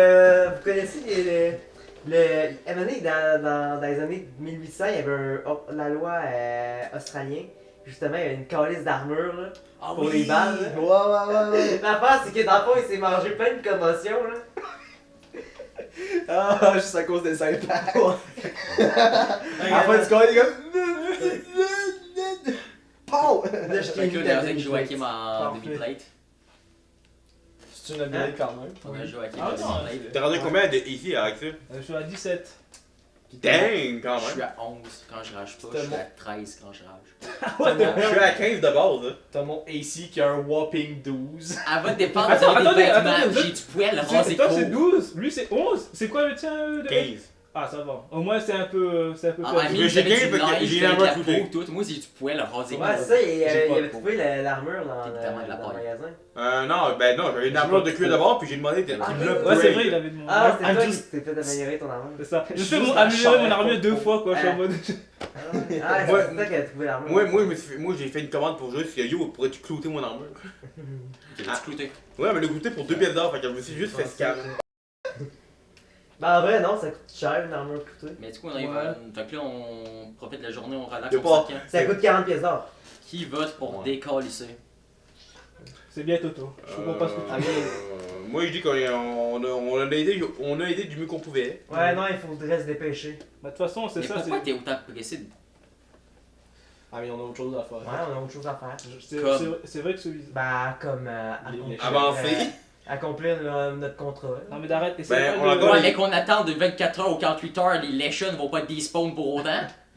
connaissez à un moment donné, dans les années 1800, il y avait la loi australienne. Justement, il y avait une calice d'armure là, Ah pour les balles. là. Ouais. L'affaire, c'est que dans le fond, il s'est mangé plein de commotions. Là. Ah, juste à cause des impacts. À la fin du score, il est comme. Pow! Là, je Fait t'ai que mis là, ta avec demi-plate. Joachim en Parfait. demi-plate. C'est une habilité quand même. On a Joachim Ah en non, demi-plate. T'es rendu combien de ici avec ça? Je suis à 17. Dang, quand Je suis même. à 11 quand je rage pas, C'était je suis bon. à 13 quand je rage. Je suis à 15 de base, hein. T'as mon AC qui a un whopping 12. Elle va dépendre Attends, des attendez, vêtements. attendez, vous J'ai du poil rasé Toi court. c'est 12, lui c'est 11. C'est quoi le tien de... 15. Ah ça va. Au moins c'est un peu. C'est un peu Ah, perdu. Amine, Mais j'ai j'avais gagné du parce que linge, j'ai j'avais la de la recruté. peau, tout. Moi, j'ai du poil rasé Ouais, court. c'est ça, il J'ai pas avait de trouvé l'armure dans Évidemment, de la le poil. magasin. Non, ben non, j'avais une J'ai armure pas de cuir trop. d'abord, puis j'ai demandé de Ah, qu'il me ouais, Ouais, c'est l'upgrade. vrai, il avait demandé. Ah, c'est I'm toi just- qui t'es fait améliorer ton armure. C'est ça. Je Juste fais la améliorer mon chair, armure pour- 2 fois quoi. Je suis en mode. Ah, Moi- c'est toi qui as trouvé l'armure. Moi, j'ai fait une commande pour juste Yo, pourrais-tu clouter mon armure? J'ai Ah. du clouté. Ouais, mais le clouter pour 2 pièces d'or, fait que je me suis juste fait scam. Ben en vrai, non, ça coûte cher une armure coûteux. Mais du coup, on arrive Ouais. Fait que là, on profite de la journée, on relaxe, Y'a on pas- s'en camp. Ça coûte 40 pièces d'or. Qui vote pour Ouais. décalisser? C'est bien Toto. Je comprends pas ce que tu dis. Moi, je dis on a aidé du mieux qu'on pouvait. Ouais, non, il faudrait se dépêcher. Bah, de toute façon, c'est Mais ça. pourquoi c'est- t'es autant pressé? Ah, mais on a autre chose à faire. Ouais, on a autre chose à faire. C'est vrai que celui. Ben, comme Avancer. accomplir notre contrat. là. Non mais d'arrête. essaie Ben, pas on a de- encore Ouais, mais qu'on attend de 24 heures ou 48 heures, les Lesions ne vont pas despawn pour autant.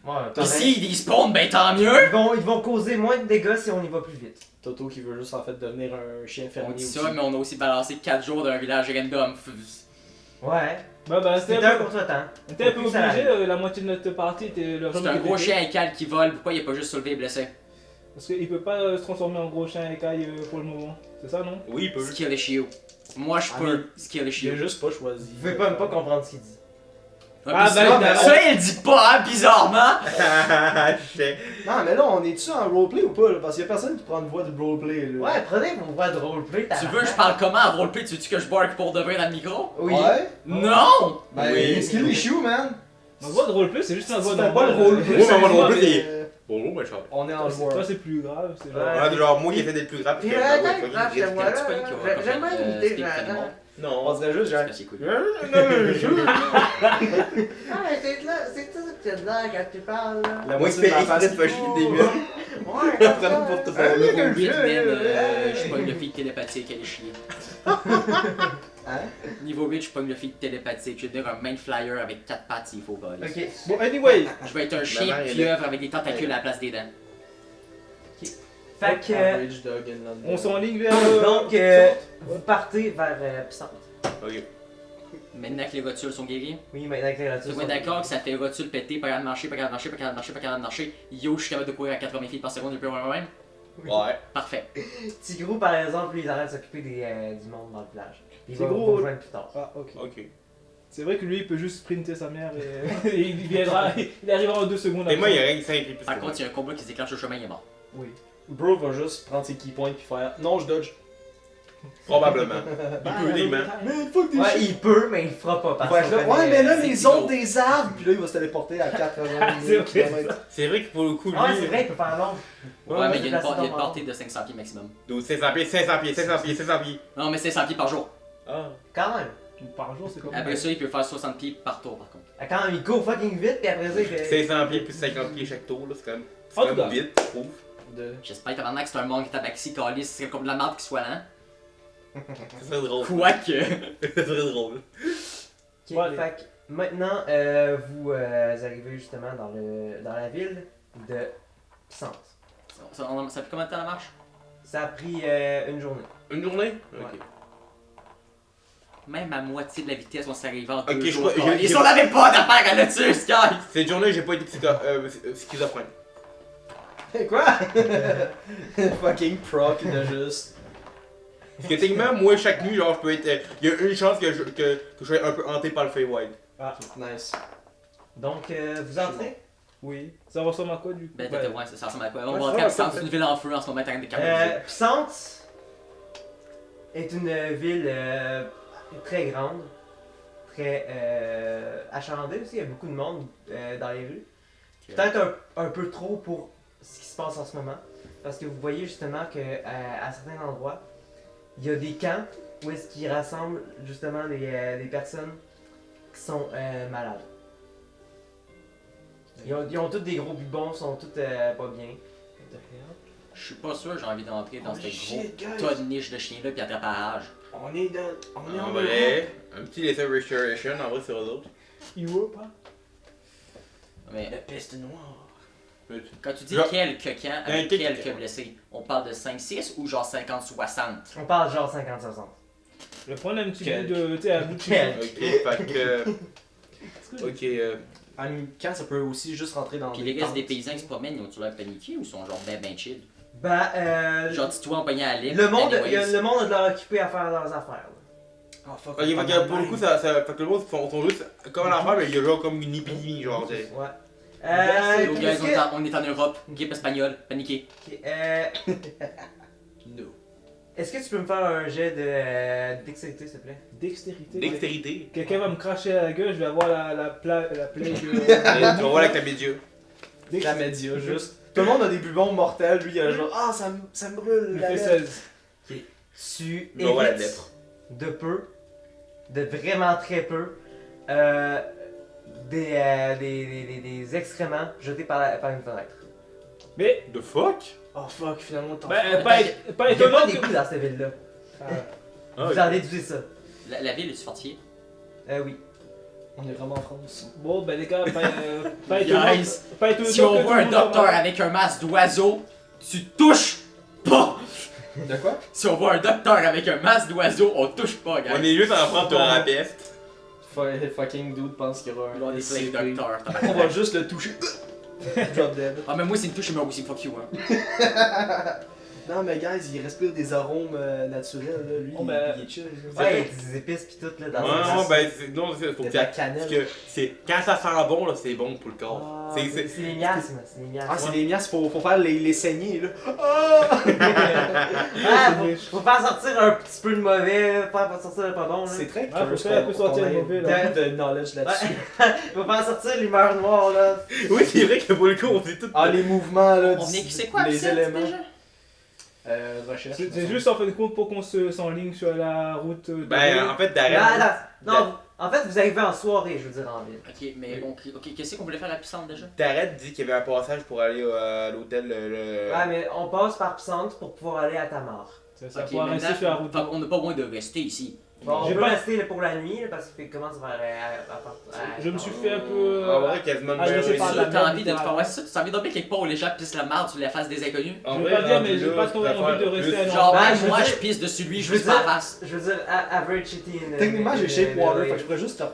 Ouais, Pis pareil. s'ils despawn, ben tant mieux! Ils vont causer moins de dégâts si on y va plus vite. Toto qui veut juste en fait devenir un chien On fermier dit aussi. ça, mais on a aussi balancé 4 jours d'un village random. Ouais. Bah, C'était c'était un un peu. contre-temps. On était un peu Plus ça obligé, arrive. la moitié de notre partie était le C'est un gros chien écaille qui vole, pourquoi il a pas juste soulevé et blessé? Parce qu'il peut pas se transformer en gros chien écaille pour le moment. C'est ça non? Oui, il peut. Skill issue. Moi je Ah, peux. Skill J'ai issue. juste pas choisi. Vous pouvez pas même pas comprendre ce qu'il dit. Ouais, Ah, pis ben, ça, ben, ça, il dit pas, hein, bizarrement! Shit. Non, mais là, on est-tu en roleplay ou pas? Là? Parce qu'il y a personne qui prend une voix de roleplay. Là. Ouais, prenez vos voix de roleplay. Tu veux, je parle comment à roleplay? Tu veux-tu que je barque pour de vrai dans le micro? Oui. Ouais? Non! Ben, Oui. skill issue, man! Ma voix de roleplay c'est juste ma voix Tu de fais pas le roleplay. Moi, ma voix de c'est- roleplay, c'est- euh, Bonjour, ma chère. On est en Toi joueur. c'est plus grave. C'est genre. Ouais. Ouais, genre, moi qui ai fait d'être plus grave. Puis parce que- attends, ouais, je fucking te vois là. c'est pas lui qui va J'aime bien reconnaître, imiter, Steve j'adore. On Non. dirait juste, genre. C'est cool. Ah, mais c'est tout ce que tu as de l'air quand tu parles là. La Moi, il moitié fait de ma face exprès de qui- fâcher des murs. Ouais, comme Prends-le ça. pour tout Ah, faire. oui, Au le 8 jeu, je pogne le feed télépathique, elle est chier. Hein? Niveau 8, je pogne le feed télépathique. Je vais devenir un main flyer avec 4 pattes s'il faut, guys. Ok. Bon anyway. Je vais être un chien mère, elle est- pieuvre avec des tentacules à la place des dents. Fait que. Average dog in London. On s'enligne vers. Donc, vous partez vers Pissante. Ok. Maintenant que les rotules sont guéries, Oui, maintenant que les tu ratules es d'accord que ça fait rotule péter, pas capable de marcher, pas capable de marcher, pas capable de marcher, pas capable de marcher. Yo, je suis capable de courir à 80 feet par seconde depuis moi-même. Ouais. Parfait. Tigrou, par exemple, lui, il arrête de s'occuper du monde dans le village. Il va Tigrou- vous rejoindre plus tard. Ah ok. Ok. C'est vrai que lui, il peut juste sprinter sa mère et, et il viendra, il arrivera en 2 secondes. Et moi, après. il y a rien qui simple plus Par que contre, moi. il y a un combat qui se déclenche au chemin, il est mort. Oui. Bro va juste prendre ses key points puis faire non, je dodge. Probablement. Il peut, tellement. Mais fuck des Ouais, shit. il peut, mais il le fera pas parce Ouais, qu'on là, connaît- ouais, mais là, c'est les Tino. autres des arbres, puis là, il va se téléporter à 80 C'est vrai. km. C'est vrai que pour le coup, lui. Ah, c'est vrai, il peut faire long. Ouais, mais il y a déplacer une dans portée de 500 pieds maximum. Donc 500 pieds, 500 pieds, 500 pieds, 500 pieds. Non, mais c'est 100 pieds par jour. Ah. Quand même. Par jour, c'est comme Après ça, il peut faire 60 pieds par tour, par contre. Ah, quand même, il court fucking vite, puis après ça, il fait. 500 pieds plus 50 pieds chaque tour, là, c'est quand même. C'est En quand tout même cas. vite, je trouve. J'espère tabarnak que c'est un monde qui tabaxi, calice, c'est comme de la merde qui soit lent. Ça serait drôle. Quoique. Ça serait drôle. Ok, Ouais, allez. fait que maintenant, vous arrivez justement dans la ville de Pissante. Ça fait combien de temps la marche? Ça a pris une journée. Une journée? Ouais. Ok. Même à moitié de la vitesse, on s'est arrivé en Ok, 2 je jours. crois- Ils on n'avait pas d'affaire à là-dessus, Sky! Cette journée, j'ai pas été schizophrène. Quoi? Fucking proc de juste. Parce que techniquement, moi, chaque nuit, genre, je peux être. Il y a une chance que je sois un peu hanté par le Feywild. Nice. Donc, vous entrez. Oui. Ça ressemble à quoi du coup? Ben, Ouais. ouais, ça ressemble à quoi? Ouais, On ça va va, rentrer à ça, Pissante, c'est une ville en feu en ce moment, t'as rien de caméras. Pissante est une ville très grande, très achalandée aussi. Il y a beaucoup de monde dans les rues. Peut-être un peu trop pour ce qui se passe en ce moment. Parce que vous voyez justement qu'à certains endroits, il y a des camps où est-ce qu'ils rassemblent justement des personnes qui sont malades. Ils ont tous des gros bubons, sont tous pas bien. Je suis pas sûr, j'ai envie d'entrer dans Oh ce shit, gros guys. tas de niches de chiens là pis attraper à rage. On est dans. On est En en vrai, un petit laisser restoration, en vrai, c'est eux autres. Europe, hein? Mais La peste noire. quand tu dis Genre- quelques camps, avec Un quelques quelques camps. blessés, on parle de 5-6 ou genre 50-60? On parle genre 50-60. Je vais prendre un petit Quel- bout de. Tu sais, un bout de Quel- chicken. Ok, fait que. Ok, En même temps, ça peut aussi juste rentrer dans Pis des les restes tentes. des paysans qui se promènent, ils ont-tu l'air paniqués ou sont genre ben chill? Ben, Genre, dis-toi, on pognait à l'île. le monde, anyways. le monde a de leur occupé à faire leurs affaires. là. Oh fuck. Ok, fait que pour le coup, fait que le monde sont juste comme à l'enfer, mais il y a genre comme une épidémie, genre. t'sais. Ouais. Yo, guys, qu'est-ce que- on est en Europe, grippe espagnole, paniqué. Ok, No. est-ce que tu peux me faire un jet de dextérité, s'il te plaît? Dextérité. Dextérité. Quelqu'un va me cracher à la gueule, je vais avoir la plaie Et tu vas voir avec ta médieu. La média, juste. Tout le monde a des bubons mortels, lui il a genre ah ça me brûle Je la fais lèvre. 16. Tu Je vais voir la évites lèpre. de peu, de vraiment très peu, des excréments jetés par une fenêtre. Mais, The fuck? Oh fuck, finalement t'en ben, fous. pas Il n'y a étonnant pas des que. coups dans cette ville-là. Ah, Ah, Vous en déduisez ça. La ville est fortifiée. Oui. On est vraiment en France. Bon, ben les gars, pas étonnant. Guys, Pas étonnant si on que voit tout un le monde soit docteur malade. avec un masque d'oiseau, tu touches pas! De quoi? Si on voit un docteur avec un masque d'oiseau, on touche pas, On guys. est juste en train de la peste. Fucking dude pense qu'il y aura On un est plein de SCP. docteurs. On va juste le toucher. Drop dead. Ah, mais moi, c'est une touche, il meurt aussi, fuck you, hein. Non mais guys, il respire des arômes naturels là, lui Oh, ben, il est chill. Ouais, il y a des épices pis tout là dans Ouais, le non, ben, non, faut Il y a que de la Parce cannelle. que c'est quand ça sent bon, là, c'est bon pour le corps. C'est C'est. les miasmes, c'est les miasmes. Ah c'est des miasmes, faut faire les saignées là. Ah! Ah, faut faire sortir un petit peu de mauvais, faire sortir le pas bon là. C'est très Ouais, faut faire un peu sortir le mauvais, là. de knowledge là-dessus. Faut faire sortir l'humeur noire là. Oui, c'est vrai que pour le coup, on sait tout. Ah les mouvements là, On est, c'est quoi, les Pissette, éléments. déjà? Recherche. C'est juste en fin de compte pour qu'on s'enligne sur la route de. Ben, en fait, Non, Darren. non, en fait vous arrivez en soirée, je veux dire en ville. Ok, mais ok, qu'est-ce qu'on voulait faire à Pissante déjà? Darren dit qu'il y avait un passage pour aller à l'hôtel. Ouais, mais on passe par Pissante pour pouvoir aller à Tamar. Ça va Ok, pouvoir rester sur la route. fait qu'on n'a pas besoin de rester ici. Bon, on J'ai peut pas- rester là pour la nuit là, parce qu'il commence vers Je me suis fait un peu. En vrai, quasiment Ah, je bien sais réussi. pas, Ça, la t'as merde, envie de te faire. littéralement. Ouais, c'est ça, t'as envie d'emmener quelque part où les gens pissent la merde sur la face des inconnus? En Je veux vrai, pas dire, rendu mais j'ai là, pas tu trop préfères envie de plus- rester à Genre, Ben, même je veux moi, dire- je pisse dessus lui, je je veux pisse ma dire- face. Je veux dire, average shitty in Techniquement j'ai shape water, fait que je pourrais juste te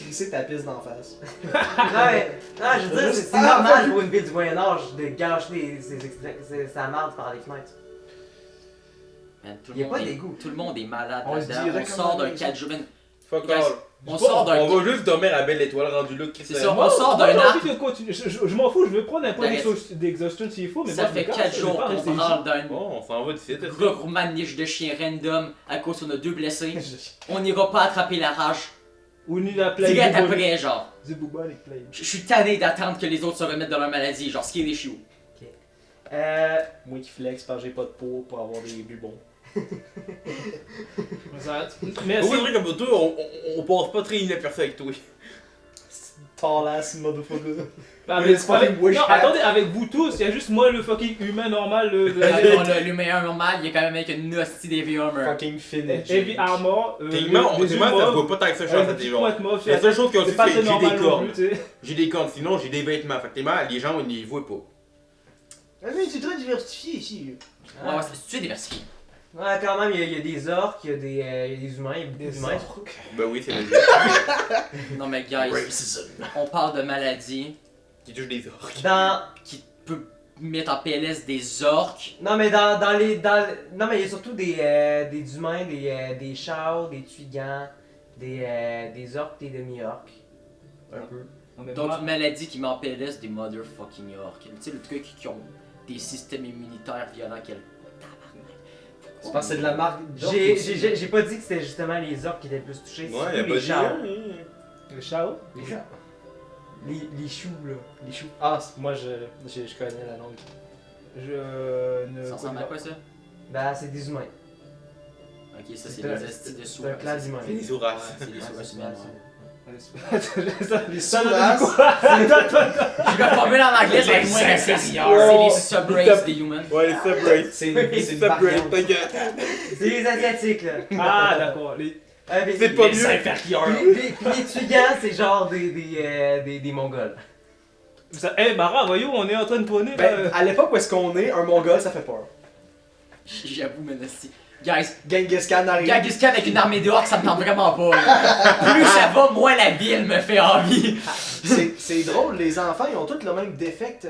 crisser ta pisse d'en face. Non, mais, non, je veux dire, Juste- c'est Ah, normal fuck. pour une ville du Moyen-Âge de gâcher sa merde par les fenêtres. Man, tout Y a le pas monde est- d'égout. Tout le monde est malade On se là-dedans. dirait On sort comment d'un les 4 jours. Man, Fuck Guys, all. On sort d'un. On va juste dormir à Belle Étoile rendu là. C'est ça, on sort d'un J'ai arc. envie de continuer. Je m'en fous, je veux prendre un point Arrête. d'exhaustion s'il faut, mais Ça moi, je me fait casse, 4 je vais jours pas qu'on rester ici. parle d'un Bon, on s'en va d'ici. regroupement de niches de chiens random à cause qu'on a 2 blessés. On n'ira pas attraper la rage. Ou ni la plague. Direct après, genre. The bubonic plague. Je suis tanné d'attendre que les autres se remettent de leur maladie, genre skier des chiots. Moi qui flex parce que j'ai pas de peau pour avoir des bubons. Mais Oui, vrai, comme toi, on passe pas très inaperçu avec toi. Tall ass motherfucker. avec, c'est fucking wish non, hat. attendez, avec vous tous, il y a juste moi le fucking humain normal, On a le meilleur normal, il est quand même avec une hostie d'Heavy Armor. Fucking finish. Heavy Armor. Techniquement, ça se voit pas tant que ça, je pense, à tes gens. La seule chose qu'on c'est sait, pas c'est très que j'ai normal des non cornes. plus, tu sais. J'ai des cornes, sinon j'ai des vêtements. Fait que techniquement, les gens, ils les voient pas. Ah, mais c'est très diversifié ici. Ouais, ouais, c'est diversifié. Ouais, quand même, il y a des orques, il y a des humains, il y a beaucoup d'humains. Ben oui, c'est magique. Non mais guys, on parle de maladies Qui touche des orques. qui peut mettre en PLS des orques. Non, mais dans les. Non, mais il y a surtout des humains, des chars, des tuigans, des orques, des demi-orques. Un peu. Non, mais Donc moi- une maladie qui met en PLS des motherfucking orques. Tu sais, le truc qui ont des systèmes immunitaires violents qu'elle. C'est parce que c'est de la marque. J'ai pas dit que c'était justement les orques qui étaient le plus touchés, Ouais, c'est y'a surtout pas les dit. chars. Le Chao. Les choux, là. Les choux. Ah, moi je connais la langue. Je ne. Ça ressemble à quoi ça? Ben, c'est des humains. Ok, ça c'est C'est un- des estis de sous. C'est un clan d'humains. C'est des ouraces. C'est des Ouais, sous c'est- humains. Les Ça souraces. Je vais formuler en anglais, ça va être moins raciste. C'est les subraces des humans. Ouais, les subraces. C'est Les une variante. subraces, t'inquiète. C'est les asiatiques, là. Ah, d'accord. C'est pas mieux. Les tuigans, c'est genre des mongols. Eh, Mara, voyons, on est en train de prôner. Ben, à l'époque où est-ce qu'on est, un mongol ça fait peur. J'avoue, Menassi. Guys, Genghis Khan arrive. Genghis Khan avec une armée d'orques, ça me tente vraiment pas. Là. Plus ça va, moins la ville me fait envie. C'est drôle, les enfants ils ont tous le même défect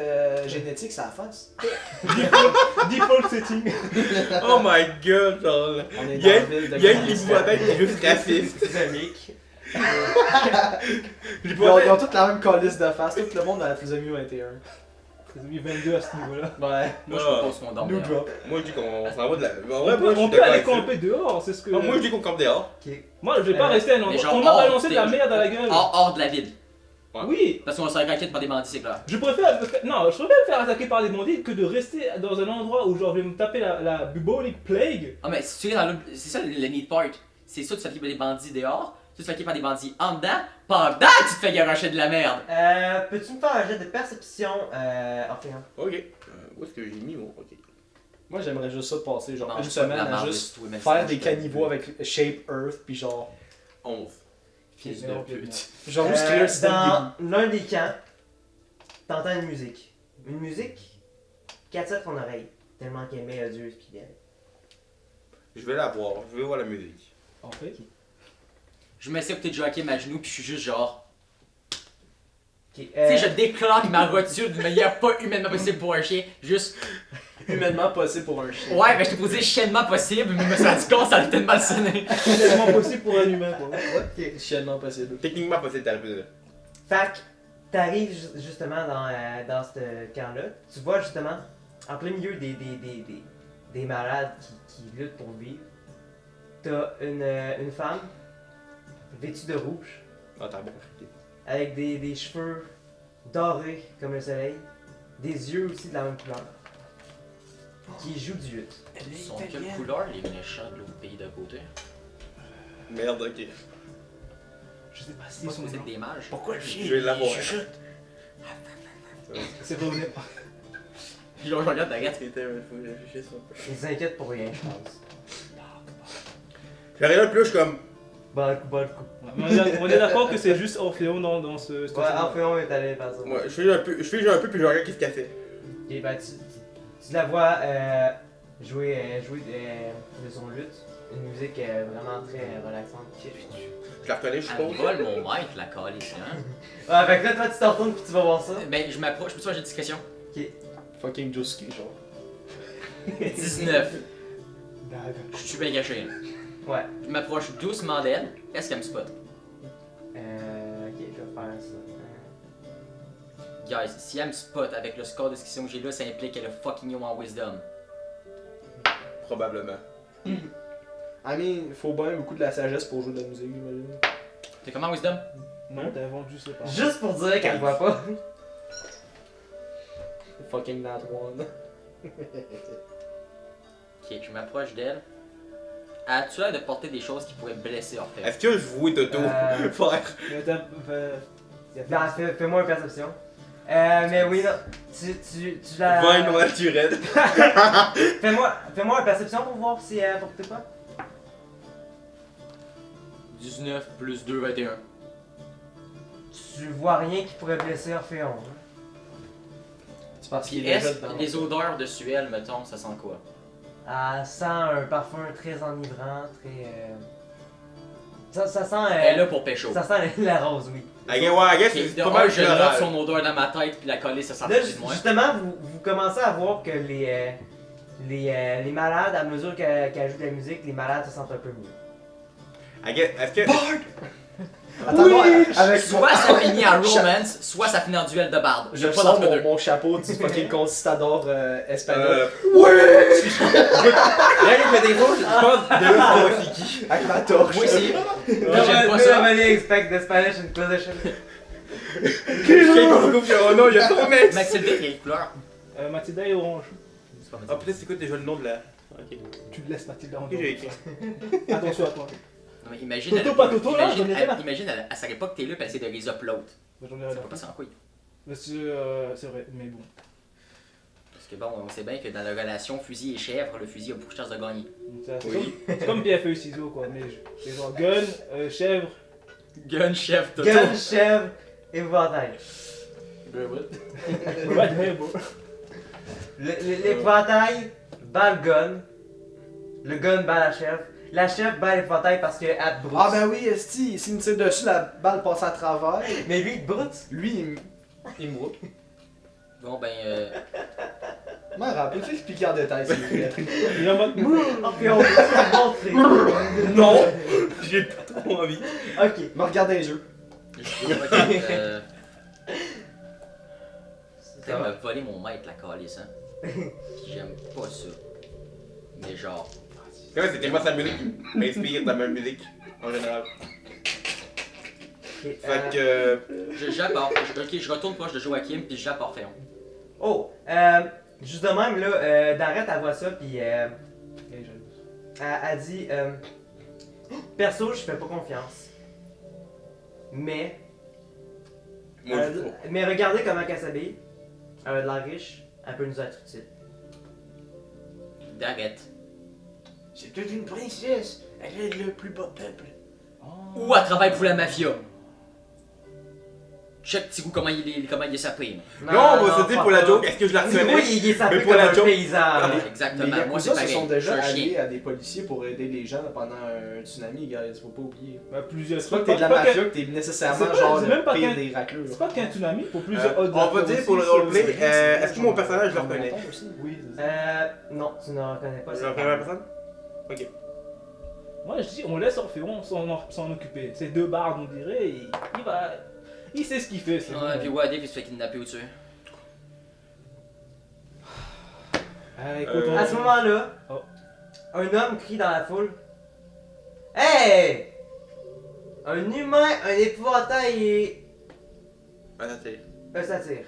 génétique sur la face. Default setting. Oh my god, genre. On est Il y a dans la ville de il y a Genghis l'épouvantail qui est juste raciste. Islamique. Ils ont, L'épouvantail. ils ont tous la même calice de face, tout le monde a la trisomie 21. C'est mis 22 à ce niveau-là. Ouais. Moi, je Ah. propose qu'on dorme. New dehors. drop. Moi, je dis qu'on s'en va de la. En vrai, On peut, moi, je on suis peut d'accord aller avec ça. camper dehors, c'est ce que. Ah, moi, je dis qu'on campe dehors. Moi, je vais pas rester à un endroit. mais genre On m'a hors, balancé de la t'es- merde à la gueule. Hors de la ville. Oui, Parce qu'on se fait raquette par des bandits, c'est clair. je préfère non, je préfère me faire attaquer par des bandits que de rester dans un endroit où genre je vais me taper la bubonic plague. Ah, mais si tu es dans le. C'est ça le neat part. C'est ça, tu te fais par des bandits dehors. Tu te fais par des bandits en dedans. Pendant que tu te fais garocher de la merde. Peux-tu me faire un jet de perception en fait? Ok. Où est-ce que j'ai mis mon. Ok. Moi j'aimerais juste ça de passer genre Mange une pas de semaine la à marde, juste c'est tout, même si faire mange des pas de- caniveaux avec Shape Earth puis genre. 11. Fils de Non, pute. Genre juste créer un système Dans l'un des camps, t'entends une musique. Une musique qui attire ton oreille. Tellement qu'elle est mélodieuse pis belle. Je vais la voir. Je vais voir la musique. En fait. Je me sais écouter Joachim à genoux, puis je suis juste genre. Ok, Tu sais, je déclenche ma voiture d'une manière pas humainement possible pour un chien. Juste. humainement possible pour un chien. Ouais, mais je t'ai posé chiennement possible, mais je me suis rendu compte, ça a peut-être mal sonné. C'est tellement possible pour un humain, quoi. Ok. Chiennement possible. Techniquement, possible d'arriver là. Fait que t'arrives justement dans ce camp-là. Tu vois justement, en plein milieu des malades qui luttent pour vivre, t'as une femme vêtue de rouge, Ah, t'as bon. avec des cheveux dorés comme le soleil, des yeux aussi de la même couleur, qui joue du luth. Ils sont quelle couleur les méchants de l'autre pays d'à côté? Merde, ok. Je sais pas C'est si pas ils sont supposé être blancs. des mages. Pourquoi le chien Je vais l'avoir. C'est revenu. Genre, je regarde Dagat. Ils s'inquiètent pour rien, je pense. J'arrive là, puis là, je suis comme. Bon coup. On est d'accord que c'est juste Orphéon dans ce. Ouais, Orphéon est allé faire ça. Ouais, je fais un peu, puis je regarde qu'est-ce qu'elle fait. Ok, ben tu la vois jouer de son luth. Une musique vraiment très relaxante. Je la reconnais, je Elle suppose. vole mon mic, la calice, hein? Ouais, fait que là, toi, tu t'en retournes pis tu vas voir ça. Ben, je m'approche, peux-tu voir, j'ai une discrétion? Fucking Josuke, genre. 19. Dague. Je suis bien caché. Là. Ouais. Je m'approche doucement d'elle. Est-ce qu'elle me spot? Guys, si elle me spot avec le score de discussion que j'ai là, ça implique qu'elle a fucking yo en wisdom. Probablement. I mean, faut bien beaucoup de la sagesse pour jouer de la musique, j'imagine. T'es comment wisdom? Non, t'as vendu, c'est pas. Juste pour dire qu'elle voit pas. Fucking that one. Ok, je m'approche d'elle. As-tu l'air de porter des choses qui pourraient blesser Orphée? Est-ce que je vois Toto faire? Mais t'as. Ben, fais-moi une perception. Mais oui, non. Tu la. 20 naturel. Fais-moi une perception pour voir si elle porte pas. 19 plus 2, 21. Tu vois rien qui pourrait blesser Orphéon. Hein? C'est parce Puis qu'il est déjà est-ce dedans. les odeurs de Suel, mettons, ça sent quoi? Elle sent un parfum très enivrant, très. Ça sent. Elle est là pour pécho. Ça sent la rose, oui. I guess Ok, c'est de pas un, mal je note floral. son odeur dans ma tête, puis la coller, ça sent Là, plus de moi. justement, vous commencez à voir que les malades, à mesure qu'elle joue de la musique, les malades se sentent un peu mieux. Est-ce que. Attends, moi, avec Soit ça finit en romance, soit ça finit en duel de barde. Je J'ai pas sors d'entre mon, deux. mon chapeau du fucking conquistador espagnol. Rien que des fois, je pense de là savoir c'est qui. Avec ma torche. Moi aussi. J'aime J'aime pas ça. Nobody expect the Spanish Inquisition. Quelqu'un qu'on coupe, oh non, il y a trop mec. Mathilde, quelle couleur? Mathilda est orange. C'est pas Ah, Mathilde. peut-être c'est quoi déjà le nom de la. Ok. Tu le laisses, Mathilda. Ok, j'ai écrit. Attention à toi. Non, mais imagine, Toto, elle- pas Toto, là, imagine, j'en ai rien à- imagine, à sa époque, t'es là, puis elle essaie de les upload. J'en ai Ça rien va à passer en couille. Monsieur, c'est vrai, mais bon. Parce que bon, on sait bien que dans la relation fusil et chèvre, le fusil a beaucoup de chances de gagner. C'est Oui. comme PFE ciseaux quoi, mais c'est genre gun, chèvre. Gun, chef, Toto. Gun, chèvre, épouvantail. Ouais, mais bon. L'épouvantail bat le gun. Le gun bat la chèvre. La chèvre bat l'épouvantail parce qu'elle te broute. Ah ben oui, esti, s'il me tire dessus, la balle passe à travers. Mais lui, il te broute. Lui, il me roule. Bon, ben, Mara, peux-tu expliquer en détail s'il vous plaît? Il est en mode. Ok, on peut se montrer. Non! J'ai pas trop envie. Ok. Me regarde dans les yeux. je dois Elle m'a volé mon maître, la calice, hein. Puis j'aime pas ça. Mais genre. Comment c'était pas sa musique qui m'inspire de la même musique en général. Ok, Fait que. Je jappe Ok, je retourne proche de Joachim, puis je jappe Orphéon. Oh, juste de même, là, Darrette, elle voit ça, puis elle dit perso, je fais pas confiance. Mais, Moi, je trouve. mais regardez comment elle s'habille. Elle a de l'air riche, elle peut nous être utile. D'arrête. C'est toute une princesse. Elle est le plus beau peuple. Ou elle travaille pour la mafia. Check petit goût comment il est sapé. Non, moi c'était pas pour la ça. joke, est-ce que je la reconnais? Oui, il est sapé Mais pour comme la un joke- paysan. Ah, Les Exactement, moi c'est Yakuza se pareil. sont Je suis déjà un alliés chien. à des policiers pour aider les gens pendant un tsunami, guys. Faut pas oublier. Bah, plusieurs. C'est pas que t'es de la mafia, que t'es nécessairement c'est pas- genre c'est même pas le pire qu'un- des raclures. C'est pas qu'un tsunami pour plusieurs autres. On va dire pour le roleplay, est-ce que mon personnage je le reconnais? Oui, c'est ça. Non, tu ne reconnais pas Je ça. le reconnais la personne? Ok. Moi je dis, on laisse Orphéon s'en occuper. C'est deux bardes, on dirait. Et il va. Il sait ce qu'il fait. c'est Ouais, bon. puis Wadif il se fait kidnapper ou tuer. Ah, écoute, on- À ce moment-là, Oh. un homme crie dans la foule. Hey! Un humain, un épouvantail et Attends, t'es. un satire.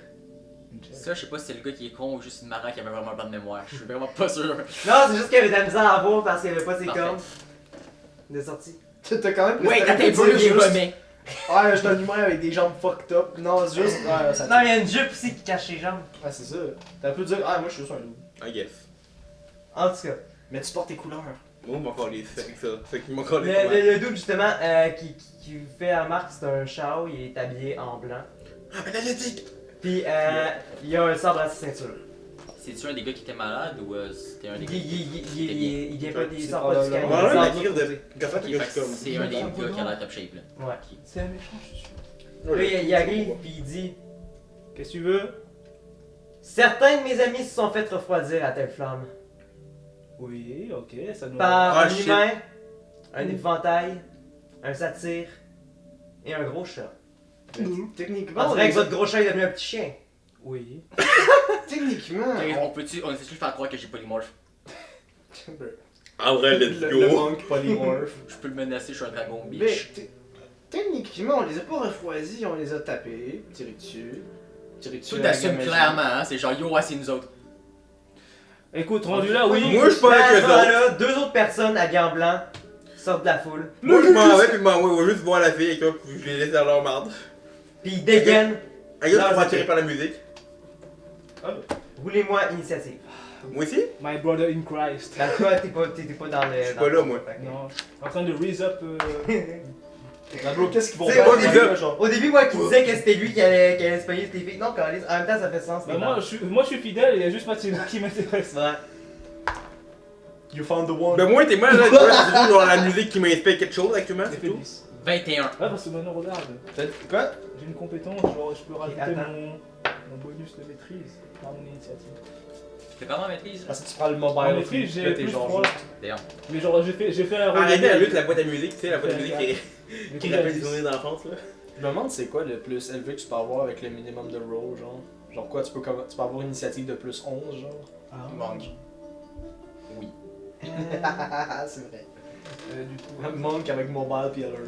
Ça, je sais pas si c'est le gars qui est con ou juste une marra qui avait vraiment pas de mémoire. Je suis vraiment pas sûr. Non, c'est juste qu'il y avait de la misère à voir parce qu'il n'y avait pas ses Parfait. cornes de sortie. T'as quand même Ouais, quand t'es préféré bleu, dire il est juste, remet. ouais, je suis un humain avec des jambes fucked up. Non, c'est juste. Ouais, ça Non, il y a une jupe aussi qui cache ses jambes. Ouais, c'est ça. T'as pu dire, ah, moi je suis juste un loup. I guess. En tout cas, Mais tu portes tes couleurs. Moi, mon encore les. C'est ça. C'est qu'il m'a encore les. le dude justement qui fait la marque, c'est un chao, il est habillé en blanc. Un athlétique! Puis il a un sabre à sa ceinture. C'est-tu un des gars qui était malade ou c'était un des Il vient pas, il C'est sort pas du probablement- camp. On il va sort la de crise l'autre de. côté. Gaffa qui Fait reste que comme. c'est un des gars qui a l'air top shape là. Ouais. C'est un méchant, je suis sûr. Là, il arrive puis il dit Qu'est-ce que tu veux? certains de mes amis se sont fait refroidir à telle flamme. Oui, ok, ça nous. Par Ah, un shit. humain, un épouvantail, un satire et un gros chat. Techniquement, On dirait que votre gros chat est devenu un petit chien. Oui. Techniquement. On peut-tu faire croire que j'ai polymorphe? En vrai, let's Le go. monk polymorph. Je peux le menacer, je suis un dragon Mais bitch. techniquement, on les a pas refroidis, on les a tapés, tirés dessus. Tout t'assumes clairement, hein, c'est genre yo, ouais, c'est nous autres. Écoute, rendu là, oui. Moi, je suis pas Là, à avec ce eux autres. moment-là, 2 autres personnes habillées en blanc sortent de la foule. Moi, je m'en vais, puis moi, je vais juste voir la fille, et puis je les laisse dans leur marde. Puis ils dégainent. Un gars, Non, je suis c'est attiré ok. par la musique. Roulez-moi initiative. Moi aussi? My brother in Christ. Là, toi, t'es pas dans le. Je suis dans pas le- là, moi. Fait que- Non, en train de raise up. Ah, bro, qu'est-ce qu'ils vont C'est faire? au les début- gars, genre? Au début, moi qui disais que c'était lui qui allait se payer tes filles. Non, Carlis, en même temps, ça fait sens. Bah, t'es moi, je suis fidèle, il y a juste Mathilda qui m'intéresse. Ouais. You found the one. Ben, moi, t'es moi, là, tu vois, c'est toujours genre la musique qui m'inspire quelque chose actuellement, J'ai c'est fait tout. 10. 21. Ouais, parce que maintenant, regarde. Quoi? J'ai une compétence, genre, je peux rajouter attends. mon bonus de maîtrise dans mon initiative. T'es comment maîtrise? Parce que tu prends le En mobile. maîtrise, là, j'ai t'es plus genre 3. juste- D'ailleurs. Mais genre, j'ai fait un Arrêtez la level. lutte, la boîte à musique, tu sais, la boîte à musique qui J'ai rappelle déjà des dit. souvenirs d'enfance, là. Je me demande c'est quoi le plus élevé que tu peux avoir avec le minimum de roll, genre. Genre quoi, tu peux avoir une initiative de plus 11, genre. Ah, Monk. Oui. C'est vrai. du coup. Monk avec mobile pis alert.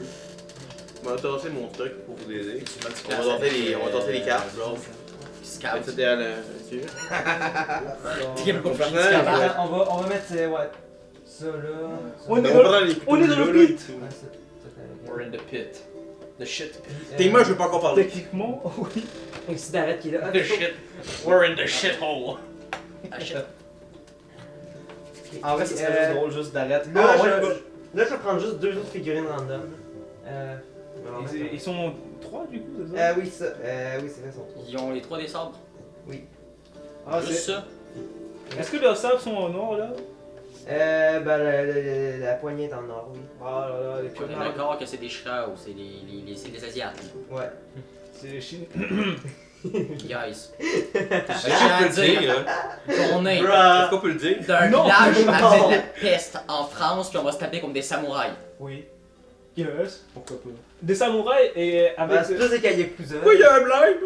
On va tasser mon stock pour vous aider. Tu m'as dit On va tasser les cartes, genre. Scout. Mettre ça derrière la dessus. T'es pas Ton plus personnage, capable. ouais. On va mettre. Ouais. Ça là. ça, On est là. dans- prend les on est dans le couteaux, là, pit. et tout. Ouais, ça, We're in the pit. The shit pit. Techniquement, je veux pas encore parler. Techniquement, oui. Un Sidaret qui est là. Ah, The Toto. shit. We're in the shithole. Ah shit. En vrai, ça serait juste drôle juste d'arrêter. Là, Ah, je, ouais, là, je vais prendre juste 2 autres figurines random. Ils sont 3 du coup, c'est ça? Oui, ça. Oui, c'est vrai, son tour. Ils ont les 3 des sabres. Ah, Juste c'est. ça. Est-ce que leurs sables sont en or là? Ben, la poignée est en or, oui. Ah là là, les On est connards. d'accord que c'est des Shra ou c'est des Asiates. Ouais. C'est les Chinois. Guys. Est-ce qu'on peut le dire, là? On est Est-ce qu'on peut le dire? d'un Non. village Non. avec la peste en France, puis on va se taper comme des samouraïs. Oui. Yes. Pourquoi pas? Des samouraïs et Ben, avec. c'est plus des Yakuza. Oui, il y a un blague!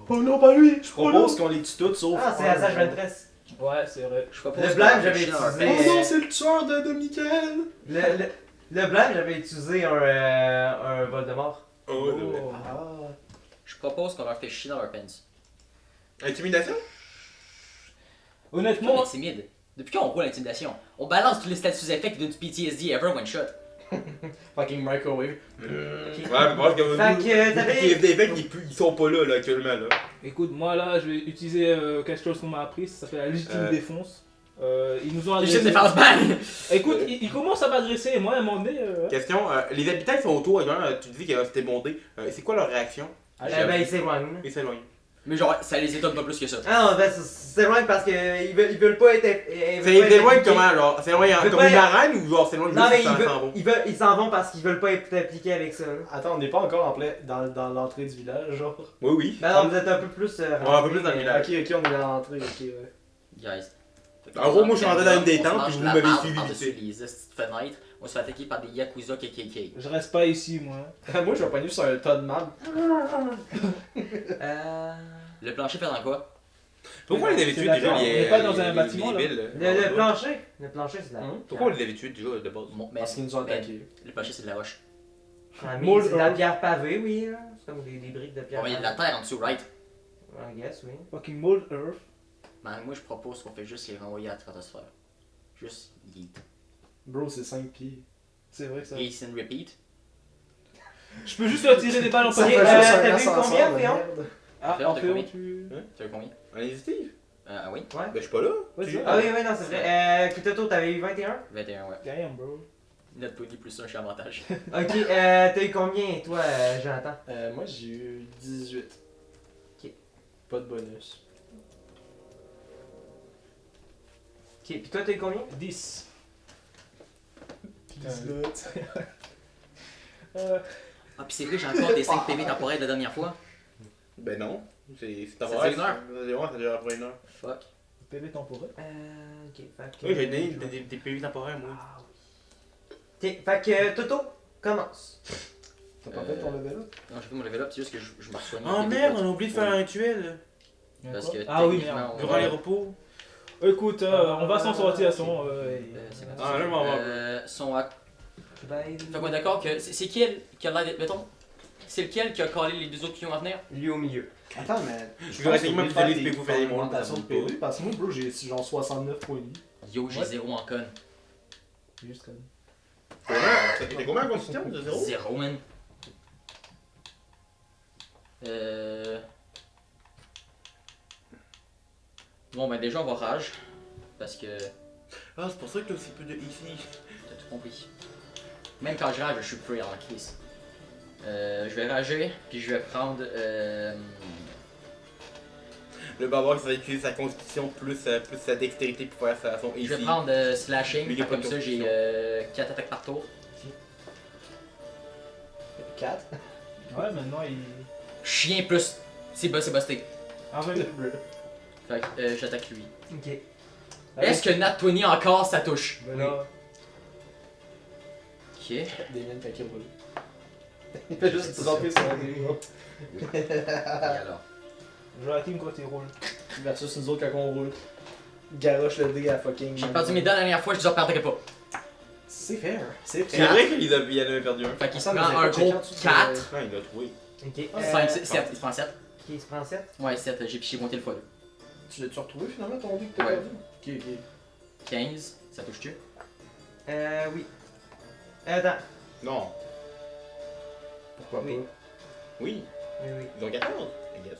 Oh non, pas lui! Je propose qu'on les tue toutes sauf. Ah, c'est un, Assage genre. 23. Ouais, c'est vrai. Je propose Le qu'on blague, en j'avais fait chier dans leur utilisé- peste. Oh non, c'est le tueur de Michael! Le blanc, j'avais utilisé un Voldemort. Oh, c'est vrai. Ah. Je propose qu'on leur fait chier dans leur pens. Intimidation? Moi, Honnêtement, timide. Depuis quand on roule l'intimidation? On balance tous les status effects d'une PTSD ever one shot. Fucking microwave. Ouais, mais parce que Fait que t'avais. des effets ils sont pas là, actuellement, là. écoute, moi là, je vais utiliser quelque chose qu'on m'a appris, ça s'appelle la légitime défense. Ils nous ont Les agressé. de défense bang! Écoute, ils commencent à m'agresser et moi, à un moment donné. Question, les habitants qui sont autour, tu dis que c'était bondé, c'est quoi leur réaction? Ben, il s'éloigne. Ils s'éloignent. Mais genre, ça les étonne pas plus que ça. Ah non, ben, c'est loin parce qu'ils veulent pas être. C'est s'éloignent comment, genre? S'éloignent Ils veulent comme pas une être- arène ou genre s'éloignent Non, mais juste s'en vont? ils s'en vont parce qu'ils veulent pas être impliqués avec ça. là. Attends, on n'est pas encore en plein dans l'entrée du village, genre. Oui, oui. Ben non, vous êtes un peu plus. Ouais, un peu plus dans le mais- village. Ok, on est dans l'entrée, ok, ouais. Guys. En gros, moi, je suis rentré dans une des On se tentes, mange puis vous de la m'avez marde suivi par-dessus vite. les petites fenêtres. On se fait attaquer par des Yakuza KKK. Je reste pas ici, moi. Moi, je vais pogner sur un tas de marde. Le plancher fait dans quoi? Pourquoi on les avait C'est tués la déjà, ferme. On est pas dans un bâtiment, là. Le plancher. Le plancher, c'est la. Pourquoi on les avait tués déjà de base? Bon, mais Parce qu'ils nous ont attaqués. le plancher c'est de la roche. Ah, mais Mold c'est de la earth. pierre pavée, oui. Là. C'est comme des briques de pierre Bon, il y a de pavée. la terre en dessous, right? I guess, oui. Fucking mold earth. Ben, moi je propose qu'on fait juste les renvoyer à la stratosphère. Juste yeet. Bro, c'est 5 pieds. C'est vrai que ça. Rinse and repeat. Je peux juste leur tirer des balles en Ça panier. fait euh, juste un t'as vu ascenseur, combien, la Féon? merde. Ah, Féon, t'as Féon, combien? tu. Tu veux combien? En initiative? Ah oui? Ben, je suis pas là. Vas-y. Ah oui, oui, non, c'est vrai. Kitoto, t'avais eu 21? 21, ouais. Damn, bro. Net 20 plus 1, je suis avantage. Ok, t'as eu combien, toi, Jonathan? Moi, j'ai eu 18. Ok. Pas de bonus. Ok, pis toi, t'as eu combien? 10. Ah, pis c'est vrai, j'ai encore des 5 PV temporaires de la dernière fois. Ben non. C'est Ça temporaire. dure une heure? Ça dure après une heure. Fuck. PV temporaire. Ok, fait que. Oui, j'ai donné des PV temporaires, moi. Ok, fait que Toto, commence. T'as pas fait ton level up? Non, j'ai fait mon level up, c'est juste que je me reçois. Oh merde, on a oublié de faire un rituel Parce que Ah oui, techniquement, merde. on- durant les repos. Écoute, on va s'en sortir à son. c'est pas Ah, ça. là, on va. Sont à... Fait qu'on est d'accord que c'est qui qui a l'air d'être. Mettons, c'est lequel qui a collé les deux autres qui ont à venir? Lui au milieu. Attends, mais. Je vais essayer même faire d'aller des spécifier pour faire des mondes, augmentations de ça monte PV parce que moi, bro, j'ai genre 69 points de vie. Yo, j'ai Ouais. 0 en con. Juste comme. T'as combien en constitution de 0? 0, man. Bon, ben déjà, on va rage. Parce que. Ah, c'est pour ça que t'as aussi peu de ici. T'as tout compris. Même quand je rage, je suis free en crise. Je vais rager, puis je vais prendre. Le barbare qui va utiliser sa constitution plus sa dextérité pour faire son AC. Je vais prendre slashing, Lui, il a pas comme de ça j'ai constitution. 4 attaques par tour. 4. Ouais, maintenant il. Chien plus. C'est busté. En fait, Fait que j'attaque lui. Ok. Est-ce que Nat 20 encore ça touche? ben là. Ok. Des miennes quand il roule. Il fait juste dropper son dé. Et alors? Je la team quand il roule. Versus nous autres quand on roule. Garoche le dé à fucking. J'ai perdu mes dents la dernière fois, je ne perdrai pas. C'est fair. C'est C'est fair. vrai qu'il en avait perdu un. Fait qu'il se Attends, prend mais un j'ai gros pas checké en dessous 4. Non, il l'a trouvé. Ok. 5, 7, il se prend 7. Ok, il se prend 7. Ouais, 7, j'ai monté le x2. Tu l'as-tu retrouvé finalement ton dé que t'as Ouais. perdu? Ok, ok. 15, ça touche-tu? Oui. Attends. Non. Pourquoi Oui. pas? Oui. Oui. Ils ont 14, I guess.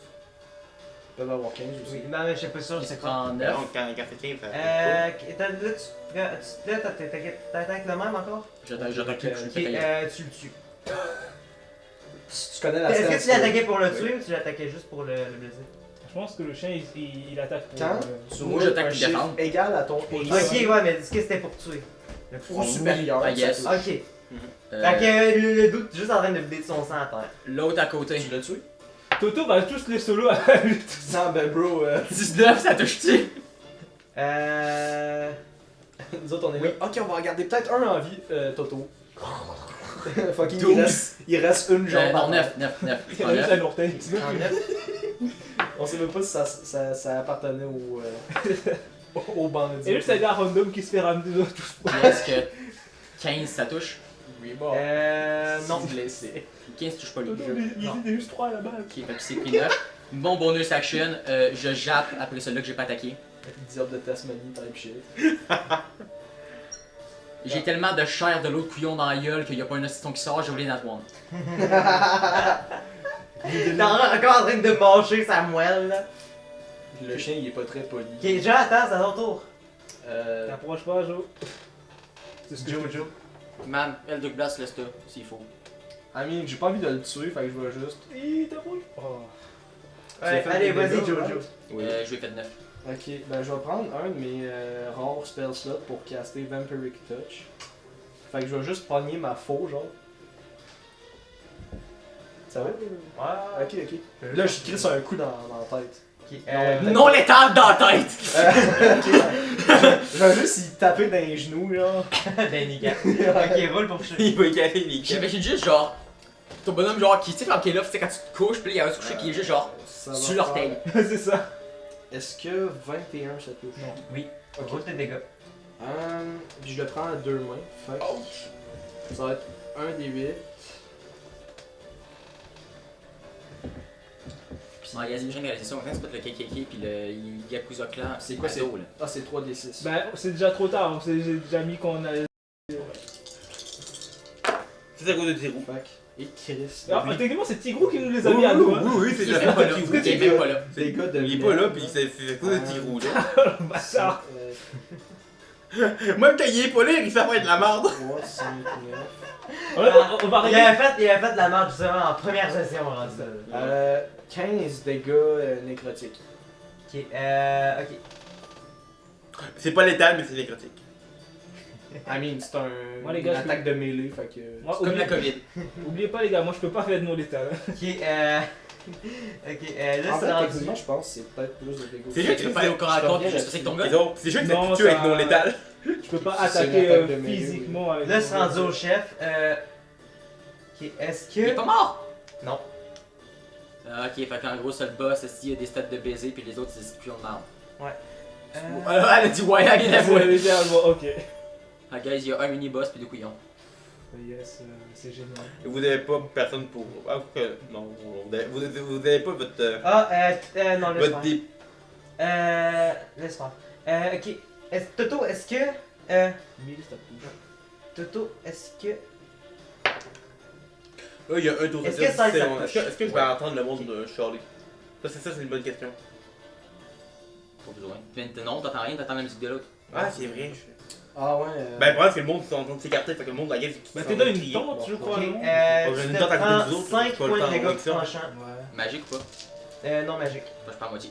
Ils peuvent avoir 15 aussi. Oui, non, mais je sais pas sûr, Il je se sais prend pas. 9. Non, quand c'est 15, ça. Là, t'attaques le même encore? J'attaque lui, je Ok, lui fais tu le tues. Tu connais la Est-ce que stats, tu l'attaquais pour le tuer ou tu l'attaquais juste pour le blesser? Je pense que le chien il attaque pour. Quand tu Moi, roules j'attaque un puis chiffre défendre. égal à ton Ok, AC ouais, mais est-ce que c'était pour tuer? ou supérieur, I guess. ça Ok. touche. Fait que le doute est juste en train de vider de son sang à terre. L'autre à côté. Tu l'as tué? Toto va tous les solos à lui. Non, ben bro, 19, ça touche-tu? nous autres on est là. Ok, on va regarder peut-être un en vie, Toto. Fucking 12. il reste une jambe. Non, à terre. 9. Il a juste un orteil. En 9. On sait même pas si ça appartenait au bandit. Et juste un gars random qui se fait ramener de tous. Est-ce que 15 ça touche? Oui, bon. Non. Blessé. 15 touche pas lui. Toto, il était juste 3 à la base. Ok, fait que c'est pris 9. Bon bonus action, je jappe après celui-là que j'ai pas attaqué. Diable de Tasmanie type shit. J'ai tellement de chair de l'autre couillon dans la gueule qu'il y a pas un osciton qui sort, j'ai oublié Nat 1. T'es encore en train de mâcher sa moelle là. Le chien il est pas très poli. Ok, Jean, attends, c'est à ton tour. T'approches pas, Joe. C'est ce que Jojo. Man, Eldritch Blast, laisse ça, s'il faut. I mean, j'ai pas envie de le tuer, fait que je vais juste. Il t'approche. Oh. Ouais, fait allez, des vas-y, dégâts, Jojo. right? Oui. Je lui ai fait 9. Ok, ben je vais prendre un de mes rares spell slots pour caster Vampiric Touch. Fait que je vais juste pogner ma faux, genre. Ça va? Ouais. Ok, ok. Là, je crisse un coup dans la tête. Ok, Non létal dans la tête! Ok. Je vais juste y taper dans les genoux, genre. ben nickel. Ok, roule pour toucher. Il va casser les J'imagine juste genre, ton bonhomme genre qui, tu sais, quand il est là, tu sais, quand tu te couches, puis là, il y a un touché qui est juste genre Ça va sur l'orteil. C'est ça. Est-ce que 21 ça touche? Non. Oui. Ok. Roule tes dégâts. Puis je le prends à deux mains. Fait que ça va être un des 8. Puis magasine, j'ai réalisé ça, on vient de se mettre le KKK, puis le Yakuza Clan. C'est quoi, ado, là? Ah, c'est 3 des 6. Ben, c'est déjà trop tard. J'ai déjà mis qu'on a. C'est à cause de tes roues. Fait que. Et Chris. Alors, techniquement, c'est Tigrou qui nous les a mis à nous. Hein. Oui, c'est de Il la est pas faute là. de Il Tigrou. est même pas là. Des gars de. Il est pas là, pis c'est à cause de Tigrou, là. Bâtard. Même quand il est pas là, il fait faire de la merde. 3, 5, 9. On va Il régler. avait fait de la merde justement en première session, on rendu ça. 15 dégâts nécrotiques. Ok, ok. C'est pas létal, mais c'est nécrotique. I mean, c'est Moi, les une gars, attaque de mêlée, fait que. Moi, Comme la oubliez, COVID. oubliez pas, les gars, moi je peux pas faire de non létal. Ok, ok, là En c'est fait, rendu. techniquement, je pense que c'est peut-être plus de dégâts. C'est Tu juste peux pas aller au corps à corps, puis juste passer avec ton gars. C'est sûr que Non, ça tue avec ça- non létal. Je peux pas C'est une attaquer attaque de mêlée, physiquement avec. Là c'est rendu au chef. Ok, est-ce Il est que. pas mort! Non. Ok, fait qu'en gros, c'est le boss, il y a des stats de baiser, puis les autres, c'est des pions de merde. Elle a dit ouais, elle vient d'avouer. Littéralement, ok. Ah, guys, il y a un mini-boss, puis deux couillons. Yes, c'est génial. Et vous avez pas personne pour. Ah, non, vous avez pas votre. Non, laisse Votre faire. dé. Laisse faire. Ok. Toto, est-ce que. 1000, ça touche. Toto, est-ce que. Là, il y a un tour de Est-ce que ça, ça touche? Est-ce que je vais entendre le monde de Charlie? Ça, c'est une bonne question. Pas besoin. Non, t'entends rien, t'entends la musique de l'autre. Ah, c'est vrai. Ah ouais. Ben, le problème, c'est que le monde sont en train de s'écarter, fait que le monde, la gueule, c'est Bah, qu'ils t'es sont en dans train de une crier. tente, je crois, Ok, non? j'ai tu une te dent à côté prends des autres, 5 c'est pas le points temps de dégâts avec ça. tranchants. Ouais. Magique ou pas? Non magique. Moi, je prends moitié.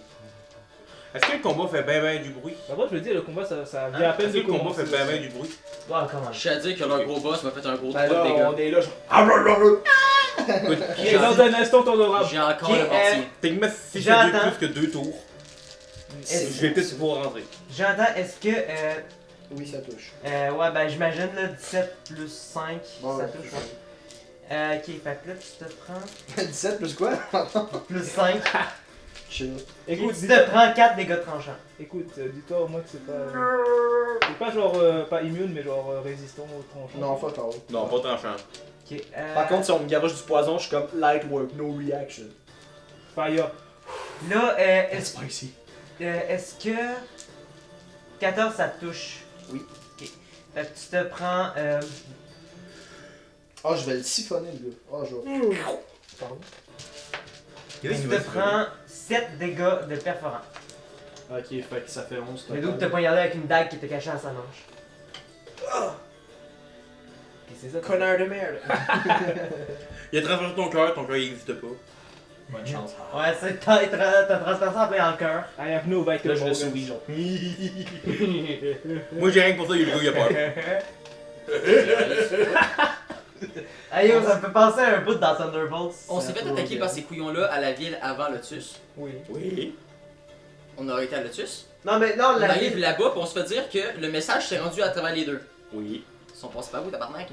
Est-ce que le combat fait ben du bruit? Bah, moi, je veux dire, le combat, ça vient à peine Est-ce que de le combat commencer. fait ben du bruit? Oh, comment? Je sais à dire que leur gros boss m'a fait un gros Ben 3 là, de dégâts. on est là, genre. Écoute, Et dans un instant, t'en auras. J'ai encore Ok, le mortier. techniquement, si j'ai J'entends. plus que 2 tours, Est-ce- je vais peut-être pouvoir rentrer. J'entends, est-ce que. Oui, ça touche. Ouais, ben j'imagine là, 17 plus 5, Bon, ça ouais. touche. Ouais. Ok, fait que là, tu te prends 17 plus quoi? plus 5. Chill. Écoute, Tu te prends 4 dégâts tranchants. écoute, dis-toi au moins que c'est pas. C'est pas genre pas immune, mais genre résistant au tranchant. Non, fuck all. Non, pas tranchant. Ok, Par contre, si on me garoche du poison, je suis comme light work, no reaction. Fire. là, It's spicy. est-ce que 14 ça te touche? Oui. Ok. Fait que tu te prends. Oh, je vais le siphonner, le gars. Oh, je vais. Pardon. Tu te prends 7 dégâts de perforant. Ok, fait que ça fait 11. Le dos que t'as poignardé avec une dague qui était cachée à sa manche. Et c'est ça. Connard de merde. Il a transformé ton cœur il existe pas. Bonne chance. Ouais, c'est t'as transpercé en plein en cœur. I have no vital Là, je le organs. souris, genre. Moi, j'ai rien que pour ça, le gars, il a peur. Hey yo, ça me fait penser à un bout dans Thunderbolts. On s'est fait attaquer par ces couillons-là à la ville avant Lotus. Oui. Oui. On aurait été à Lotus. Non, mais non, On la arrive ville. là-bas, puis on se fait dire que le message s'est rendu à travers les deux. Oui. Ils sont passés par où, tabarnak?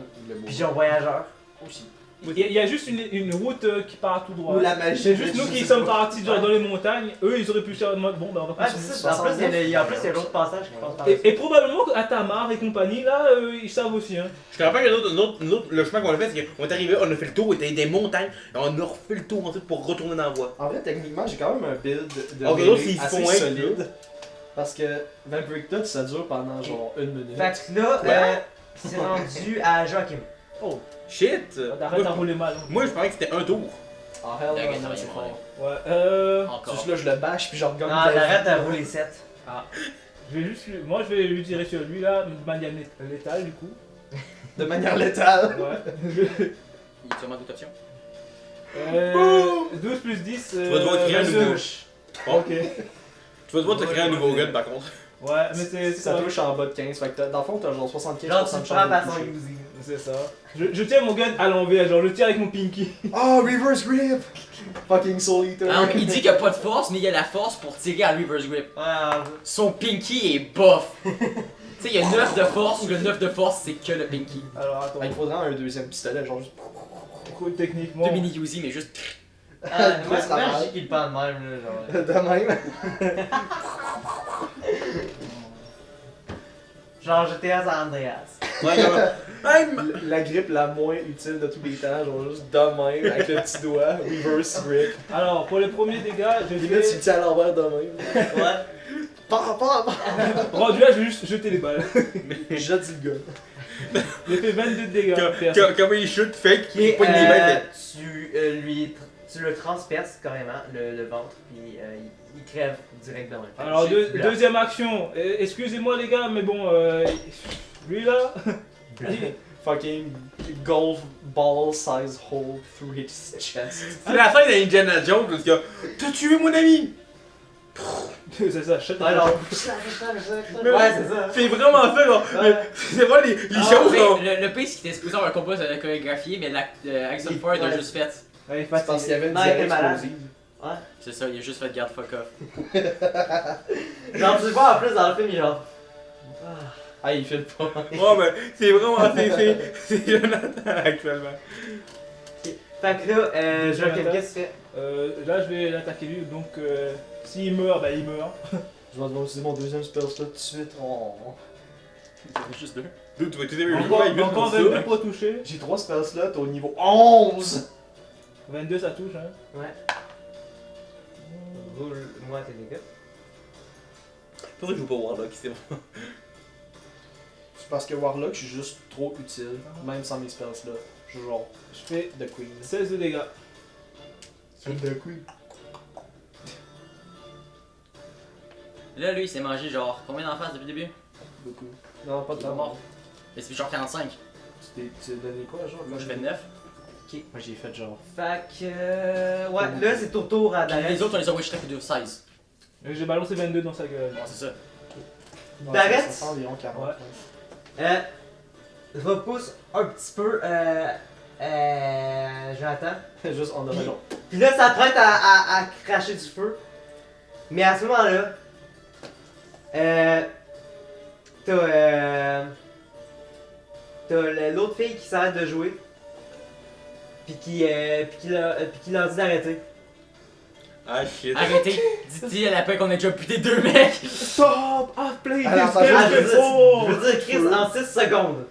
Pigeon voyageur. Aussi. Il y a juste une route qui part tout droit. Ou la magie. C'est juste nous qui sommes partis genre dans les montagnes. Eux, ils auraient pu faire en mode bon, ben on va Ouais, continuer. c'est ça. En plus, il y a l'autre passage qui passe par là. Et probablement qu'à Tamar et compagnie, là, ils savent aussi. Hein. Je te rappelle que le chemin qu'on a fait, c'est qu'on est arrivé, on a fait le tour, il y avait des montagnes, et on a refait le tour ensuite pour retourner dans la voie. En vrai, techniquement, j'ai quand même un build de Ok, mêlée là, s'ils assez font un, solide. Parce que Vampiric Touch, ça dure pendant genre 1 minute. Fait que là, c'est rendu à Joachim. Oh, Shit! arrête à Moi, rouler mal. moi, je pensais que c'était un tour. Ah, hell, Dague, non, rien, c'est ouais. fort. Ouais, Encore. Juste là, je le bâche puis je regagne. Non, arrête à rouler 7. je vais juste moi je vais lui tirer sur lui là, de manière létale du coup. De manière létale. Ouais. Il y a sûrement d'autres options. 12 plus 10. Tu vas devoir créer un 22. nouveau. Bon. Ok. Tu vas devoir te créer un nouveau gun par contre. Ouais, mais c'est Ça touche en bas de 15. Fait que dans le fond, t'as genre 75 Genre, tu de te chance prends de par son toucher. Uzi. C'est ça. Je tiens mon gun à l'envers, genre je tire avec mon pinky. Oh, reverse grip! Fucking Soul Eater. Ah, il dit qu'il n'y a pas de force, mais il y a la force pour tirer à reverse grip. Ouais, Son pinky est buff. Tu sais, il y a 9 de force, ou le 9 de force, c'est que le pinky. Alors attends, Il faudra un deuxième pistolet, genre juste. cool techniquement. 2 mini Uzi, mais juste. moi, ça va. je dis qu'il le prend de même, là, genre. De même. Genre GTA San Andreas. Ouais, comme. La grippe la moins utile de tous les temps, genre juste de même, avec le petit doigt, reverse grip. Alors pour les premiers dégâts, je Limite, tu le fais. tiens à l'envers de même. Ouais. Pas. Rendu là, je vais juste jeter les balles. Jette le gun. J'ai fait 22 de dégâts. perso. Comment il shoot, fake, Et il pogne les mains, tu le transperces carrément, le ventre, puis il crève direct dans le Alors deuxième action. Excusez-moi les gars, mais bon, lui là. Fucking golf ball size hole through his chest. C'est la fin d'Indiana Jones parce que t'as tué mon ami! C'est ça, shut Ouais, non. Mais- Ouais, c'est ça. C'est vraiment ça, genre. Ouais. C'est vraiment les Ah, choses, mais genre. le pire, c'est qu'il était supposé avoir un combat chorégraphié, mais Axel Ford a Ouais. juste fait. Ouais, C'est parce qu'il y avait une Non, il était diarrhée malade. explosive. C'est ça, il a juste fait garde fuck off. Genre, tu le vois en plus dans le film, il est genre. Ah, il file pas. Oh, mais c'est vraiment. C'est Jonathan actuellement. Fait que là, Joachim, qu'est-ce que tu fais? Là, je vais l'attaquer lui, donc s'il meurt, bah il meurt. Je vais devoir utiliser mon deuxième spell slot tout de suite. Oh. Juste deux. Dude, tu vas utiliser le Encore, jeu, encore ça. 22 pour toucher. J'ai 3 spell slots au niveau 11! 22 ça touche, hein. Ouais. Roule-moi tes dégâts. Pourquoi je joue pas Warlock, c'est bon. C'est parce que Warlock, je suis juste trop utile, même sans mes spell slots. Je suis genre Je fais The Queen. 16 de dégâts. C'est The Queen. Là, lui, il s'est mangé genre combien d'en face depuis le début? Beaucoup. Non, pas de Il est temps mort. Et c'est genre 45. Tu t'es donné quoi, genre? Moi, je fais 9. Moi, j'ai fait genre. Fait que. Ouais, là, c'est ton tour à Puis Darren. les autres, on les a wish de 16. J'ai balancé 22 dans sa gueule. Bon, c'est ça. D'arrête? Ça fait environ 40. Ouais. Repousse un petit peu. J'attends. Juste en donnant. Puis là, ça prête à cracher du feu. Mais à ce moment-là, t'as l'autre fille qui s'arrête de jouer. Puis qui leur dit d'arrêter. Ah shit. Arrêtez! Dit-il à la fin qu'on a déjà buté 2 mecs! Stop! Ah, play Alors, this ça, game, Ah, je oh! veux dire, Chris, en 6 secondes.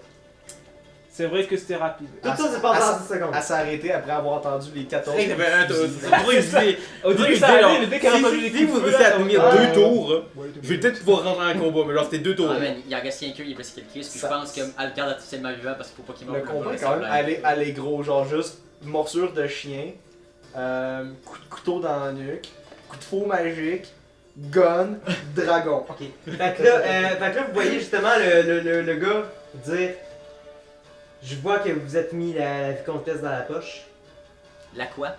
C'est vrai que c'était rapide. Tout ça, c'est passé en 6 secondes. Elle s'est arrêtée après avoir entendu les 14. Hey, t'avais un tour. C'est Au début, ça allait, mais dès qu'elle a entendu les Si vous coups de réussissez feu, à tenir ouais. 2 tours, Ouais, je vais peut-être pouvoir rentrer en combat, mais genre c'était 2 tours. Ah, man, il en reste qu'un il est blessé quelqu'un. Puis je Ça- pense qu'Alcard a officiellement vivant parce qu'il faut pas qu'il meure. Le combat est quand même allé gros, genre juste morsure de chien, coup de couteau dans la nuque, coup de faux magique, gun, dragon. Ok. Fait que là, vous voyez justement le gars dire je vois que vous êtes mis la vicomtesse dans la poche. La quoi?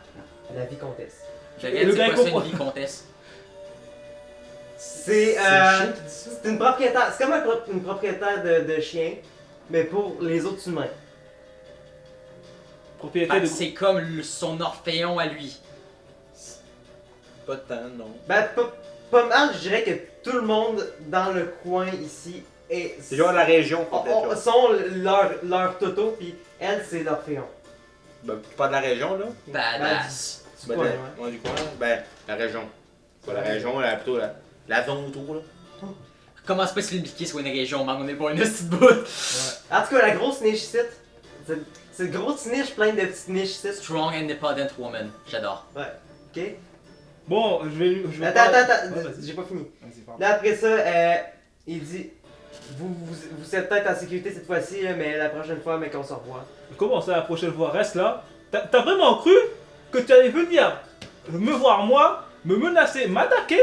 La vicomtesse. J'avais le dit gars quoi ça, comprend. une vicomtesse? C'est chien qui dit ça? c'est une propriétaire. C'est comme une propriétaire de chien, mais pour les autres humains. Propriété Fait de que c'est comme son orphéon à lui. Pas de temps, non. Ben, pas mal, je dirais que tout le monde dans le coin ici est. C'est genre la région complète. là. sont leur toto, puis elle, c'est l'orphéon. Ben, pas de la région là. Badass. Du Ben, coin, de- ouais. ouais, du coin. Ben, la région. Pas la région, plutôt la zone autour là. Commence pas à se limiter sur une région, man, on est pas une petite bout. En tout cas, la grosse niche ici, c'est une grosse niche pleine de petites niches ici. Strong independent woman, j'adore. Ok? Bon, je vais Attends, pas- attends, Ouais, vas-y. j'ai pas fini. Vas-y, pardon. Là, après ça, il dit vous êtes peut-être en sécurité cette fois-ci, là, mais la prochaine fois, mais qu'on se revoit. Comment ça la prochaine fois? Reste là. T'as vraiment cru que tu allais venir me voir moi, me menacer, m'attaquer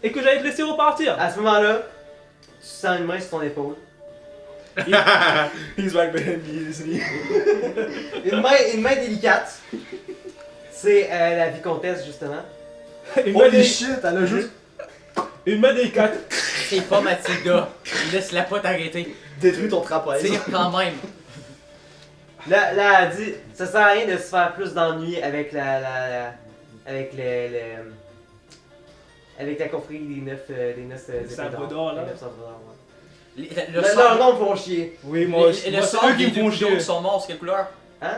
et que j'allais te laisser repartir? À ce moment-là, tu sens une main sur ton épaule. He's back behind me, isn't he? Une main délicate. C'est la vicomtesse, justement. Une main Holy dé- shit, elle a juste Une main délicate. C'est pas Mathilda. Laisse-la pas t'arrêter. détruit ton trapèze. Tire quand même. Là, elle dit ça sert à rien de se faire plus d'ennuis avec avec avec la confrérie des neuf épées sabres d'or, là. Les neuf sabres d'or, ouais. Le Leurs sort, noms me font chier. Oui, moi aussi. le Moi, c'est sort eux qui des me deux font couillons chier. qui sont morts, c'est quelle couleur? Hein?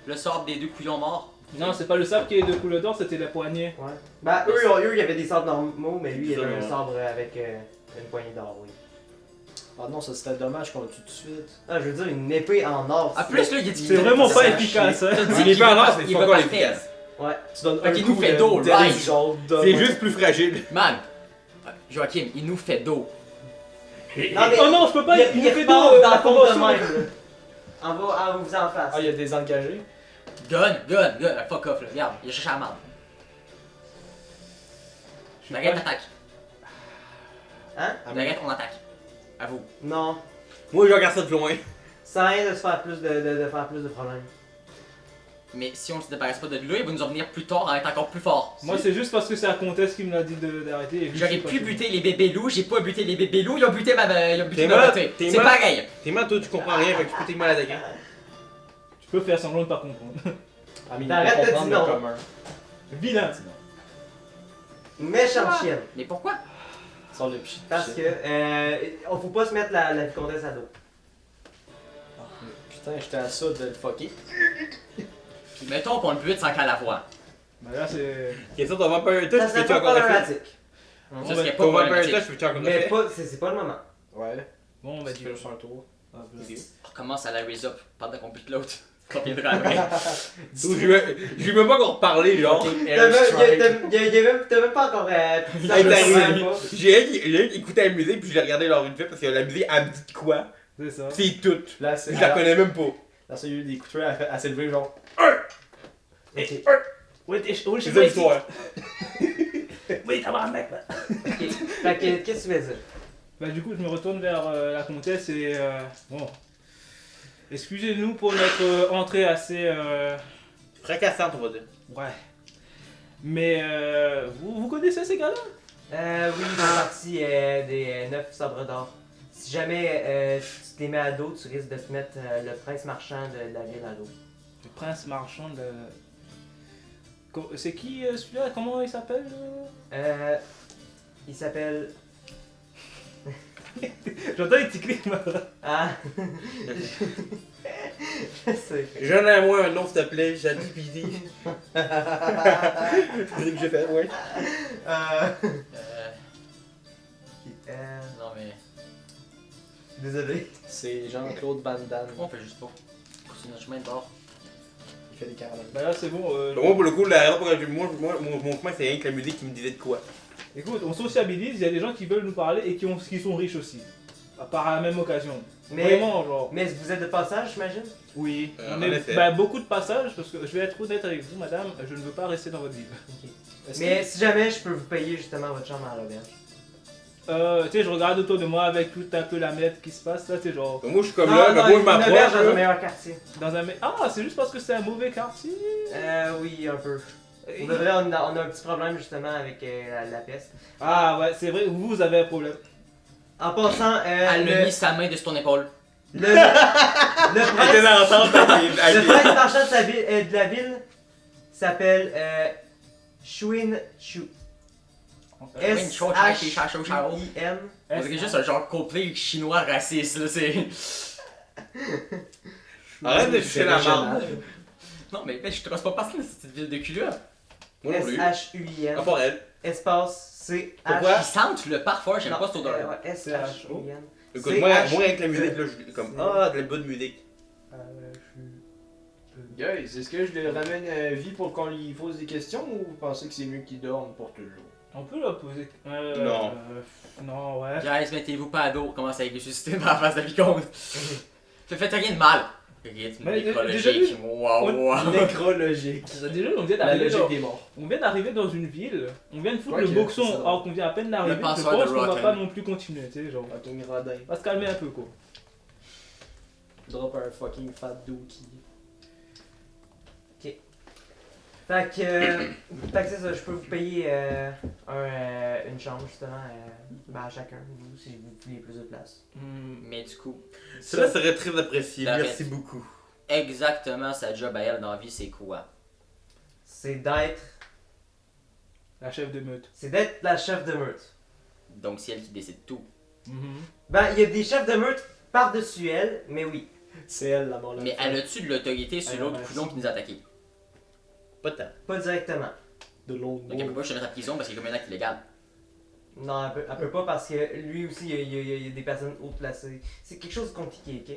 Le sort des deux couillons morts. Non, c'est pas le sabre qui est de couleur d'or, c'était la poignée. Ouais. Bah, eux, il y avait des sabres normaux, mais lui, il avait un sabre avec une poignée d'or, oui. Ah non, ça c'était dommage qu'on le tue tout de suite. Ah, je veux dire, une épée en or. En plus, là, il a dit C'est vraiment ça pas va efficace, hein. chier. T'as dit Il est qu'il pas en va or, pas- c'est il pas va encore pas efficace. Ouais. Tu donnes Fait un qu'il coup nous fait de d'eau, derrière, right? genre, C'est juste plus fragile. Man, Joachim, il nous fait d'eau. Non, mais Oh non, je peux pas, il me fait repart d'eau, dans la le fond de convention. même. là. En vous en face. Ah, il y a des engagés. Gun, fuck off là, regarde, il a cherché à la marde. Arrête, attaque. Hein? Arrête, on attaque. À vous. Non. Moi je regarde ça de loin. Ça sert à rien de se faire plus de faire plus de problèmes. Mais si on se débarrasse pas de lui, il va nous en venir plus tard en être encore plus fort. Moi, c'est juste parce que c'est la comtesse qui me l'a dit d'arrêter. et vu que J'aurais je suis pu pas buter les bébés loups, j'ai pas buté les bébés loups, ils ont buté ils ont buté T'es ma mort, beauté. t'es C'est mort. pareil. T'es mal, toi tu comprends rien, fait que tu peux techniquement l'attaquer. Tu peux faire semblant de pas comprendre. Ah, mais il T'arrêtes faut de comprendre dire le non. commun. Vilain. Méchante chienne. Mais pourquoi? Sors le pchit. Parce que on faut pas se mettre la vicomtesse à dos. Putain, j'étais à ça de le fucker. Mettons qu'on le bute sans qu'elle la voie. Bah là, c'est. Question ton Vampire Touch, Ça tu serait fais-tu pas encore le faire? problématique. Ça serait pas Ton Vampire problématique. Touch, peux-tu encore le Mais faire? pas, c'est pas le moment. Ouais. Bon, bah, Tu fais juste un tour. Ah, bah. On recommence à la raise up pendant qu'on bute l'autre. Ça reviendra après. Je lui ai même pas encore parlé, genre. T'as même pas encore. Il est arrivé. J'ai écouté la musique, puis je l'ai regardé leur vite fait parce que la musique, elle me dit de quoi. C'est ça. C'est tout. Là, Je la connais même pas. Là, ça, il y a eu des coups de feu, elle s'est levée genre. Ok. Ouais, C'est ça l'histoire. Oui, t'as un mec là. Ok. Fait que, qu'est-ce que tu veux dire? Bah, du coup, je me retourne vers la comtesse et. Bon. Excusez-nous pour notre entrée assez. Fracassante, on va dire. Ouais. Mais vous connaissez ces gars-là? Oui, ils font partie des 9 sabres d'or. Si jamais tu te les mets à dos, tu risques de te mettre le prince marchand de la ville à dos. Le prince marchand de. C'est qui celui-là? Comment il s'appelle? Il s'appelle. J'entends les petits clics, Ah! Je sais. J'en ai moi un nom, s'il te plaît, j'ai dit PD. C'est ce que j'ai fait, ouais. Non mais. Désolé. C'est Jean-Claude Van Damme. On fait juste pas. C'est notre chemin de bord. Il fait des caravanes. Bah là, c'est bon. Moi, pour le coup, la raison pour laquelle mon chemin, c'est rien que la musique qui me disait de quoi. Écoute, on sociabilise, il y a des gens qui veulent nous parler et qui sont riches aussi. Par la même occasion. Mais, Vraiment, genre. mais vous êtes de passage, j'imagine? Oui, on en est effet. bah, beaucoup de passages parce que je vais être honnête avec vous, madame, je ne veux pas rester dans votre ville. Mais si jamais je peux vous payer justement votre chambre à l'auberge. Tu sais, je regarde autour de moi avec toute un peu la merde qui se passe, là, c'est genre. Moi, je suis comme Non, là, non, mais moi, je une auberge m'approche. dans un là. meilleur quartier. Dans un. Ah, c'est juste parce que c'est un mauvais quartier. Oui, un peu. Pour de vrai, on a un petit problème justement avec la peste. Ah, ouais, c'est vrai, vous avez un problème. En passant, Elle a mis sa main de ton épaule. le Elle était prince, dans l'entente avec le prince marchand de la ville s'appelle Shuin Chu. S-H-I-N. On dirait juste un genre Coldplay chinois raciste là, c'est. Arrête de toucher la marde. Non mais je te passe pas passer dans cette ville de cul là. Moi non plus. S-H-U-I-N. Pas pour elle. Espace C-H. Pourquoi? Ils sentent le parfum, j'aime pas cette odeur. Ouais, S-H-U-I-N. Écoute, moi, avec la musique, là, je suis comme, ah, de la bonne musique. Guys, est-ce que je le ramène à vie pour qu'on lui pose des questions ou vous pensez que c'est mieux qu'il dorme pour toujours? On peut leur poser. Non. Non, ouais. Guys, mettez-vous pas à dos, commencez à ressusciter dans la face de la vicomte. Faites rien de mal. Rythme Mais nécrologique. Wow. Nécrologique. Déjà, on vient La d'arriver logique dans... des morts. on vient d'arriver dans une ville, on vient de foutre Ouais, le ok, boxon c'est ça. alors qu'on vient à peine d'arriver. Le Je passeur pense de qu'on va Rotten. pas non plus continuer, tu sais, genre. Fucking radin. On va se calmer un peu, quoi. Drop un fucking fat dookie. Fait que c'est ça, je peux vous payer une chambre justement à chacun, vous, si vous voulez plus de place. Mais du coup, Cela serait très apprécié, Arrête. merci beaucoup. exactement sa job à elle dans la vie, c'est quoi? C'est d'être La chef de meute. la chef de meute. Donc c'est elle qui décide tout. Ben, il y a des chefs de meute par-dessus elle, mais oui. C'est elle la mort. Mais elle a-tu de l'autorité sur Elle l'autre en a coulon qui nous a attaqué? Pas tant. Pas directement. de l'autre Donc elle peut pas se mettre en prison parce qu'il y a comme un acte illégal. Non, elle peut pas parce que lui aussi, il y a des personnes haut placées. C'est quelque chose de compliqué, ok?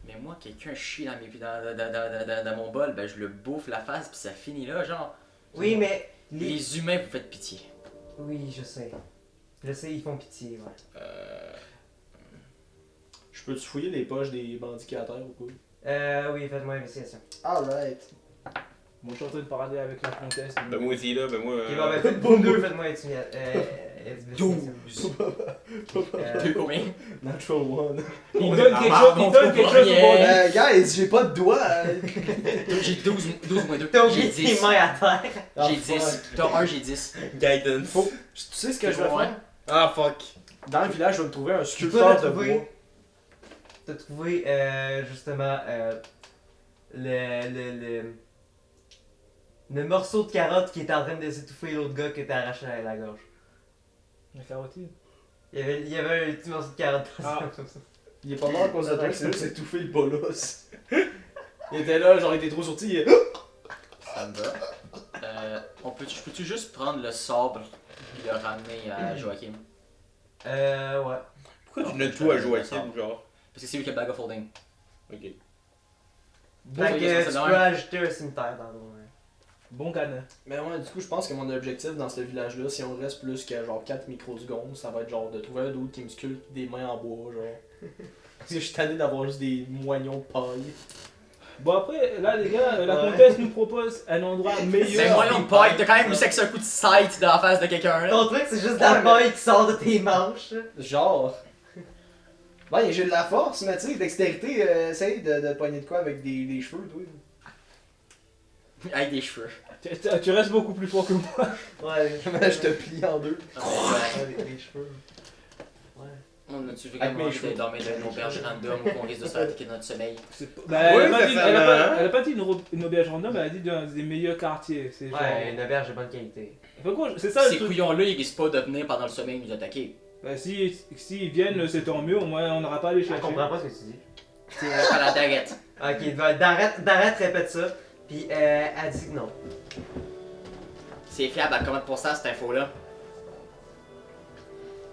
Mais moi, quelqu'un chie dans mon bol, ben je le bouffe la face puis ça finit là, genre. Oui, mais Les humains, vous faites pitié. Oui, je sais. Je sais, ils font pitié, ouais. Je peux te fouiller les poches des bandits qui à terre ou quoi? Oui, faites-moi une investigation. Alright. Bon, je suis en train de parler avec la comtesse. Ben moi aussi, là, ben moi. Ok, bon, ben, faites vous deux, faites-moi une investigation. 12. Euh, Deux combien? Natural one. Il donne quelque chose, il donne quelque chose au bon. Guys, j'ai pas de doigts. J'ai 12 moins 2. T'as J'ai oublié tes 10. mains à terre. J'ai 10. T'as 1, j'ai 10. Guidance. Tu sais ce que je vais Ouais. faire? Ah, fuck. Dans le village, je vais me trouver un Toi, sculpteur de bois. T'as trouvé justement le morceau de carotte qui était en train de s'étouffer l'autre gars qui était arraché à la gorge. La carotide. Il y avait un petit morceau de carotte Ah. comme ça. Il est pas mort à cause de toi, c'est juste étouffé le bolos. Il était là, genre, il était trop sorti. Ça me va. Je peux-tu juste prendre le sabre et le ramener à Joachim? Ouais. Pourquoi tu notes tout à Joachim, genre? Parce que c'est lui qui a le bag of holding. Ok. Fait ça, que ça, tu ça, peux ça, ajouter un cimetière dans le. Bon canin. Mais ouais, du coup, je pense que mon objectif dans ce village-là, si on reste plus que genre 4 microsecondes, ça va être genre de trouver un d'autre qui me sculpte des mains en bois, genre. Parce que je suis tanné d'avoir juste des moignons de paille. Bon après, là les gars, la comtesse nous propose un endroit meilleur. C'est moyen de paille, t'as quand même réussi avec un coup de sight dans la face de quelqu'un là. Ton truc, c'est juste de la paille qui sort de tes manches. Genre. Ben, j'ai de la force, mais tu sais, dextérité, essaye de pogner de quoi avec des cheveux, toi. Avec des cheveux. Tu restes beaucoup plus fort que moi. Ouais, Je te plie en deux. avec les cheveux. Ouais. On a-tu Avec vraiment mes envie cheveux. d'aller dormir dans une auberge random ou qu'on risque de se faire attaquer notre sommeil? Bah, elle, Oui, a pas ça dit, fait elle a pas dit une auberge random, elle a dit dans des meilleurs quartiers. C'est genre. Ouais, une auberge de bonne qualité. Fait quoi, c'est ça le Ces truc. couillons-là, ils risquent pas de venir pendant le sommeil nous attaquer. Bah, si viennent, c'est tant mieux, au moins on n'aura pas à les Je chercher. comprends pas ce que tu dis. C'est pas la daguette. Ok, Darrête répète ça. Puis elle dit que non. C'est fiable à combien de pourcents cette info-là?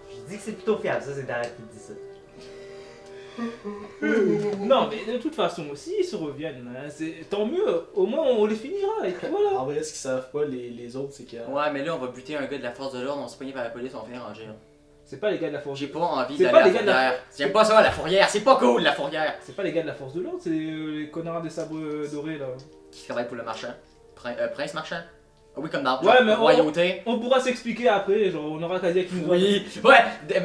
Je dis que c'est plutôt fiable, ça c'est Darrête qui dit ça. Non, mais de toute façon, s'ils se reviennent, hein, c'est tant mieux, au moins on les finira, et puis voilà. En vrai, ce qu'ils savent pas, les autres, c'est que. Ouais, mais là, on va buter un gars de la force de l'ordre, on se pogner par la police, on va finir en jail. C'est pas les gars de la force. J'ai pas envie C'est d'aller pas à la les gars de la- fourrière. J'aime pas ça, la fourrière. C'est pas cool, la fourrière. C'est pas les gars de la force de l'ordre, c'est les connards des sabres dorés là. Qui travaille pour le marchand? Prince marchand? Ah oui, comme dans Ouais, mais royauté. On pourra s'expliquer après, genre on aura qu'à dire qui nous a- Oui, ouais.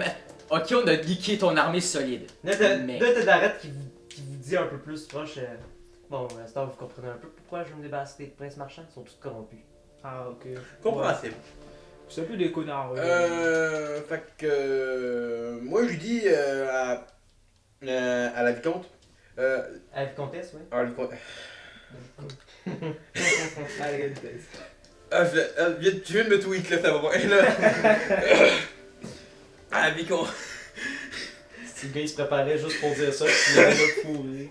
Ok, on a liqué ton armée solide. Là, t'as Mais- Darrête qui vous dit un peu plus proche. Bon, à ce temps, vous comprenez un peu pourquoi je veux me débarrasser des princes marchands, ils sont tous corrompus. Ah ok. Compréhensible. C'est un peu des connards. Fait que. Moi, je lui dis à la vicomte. À la vicomtesse, oui. À la vicomte. Ah, les gars, du test. Tu viens de me tweet là, ça va pas. Et là. À la vicomte. Si le gars il se préparait juste pour dire ça, puis il avait là fourré.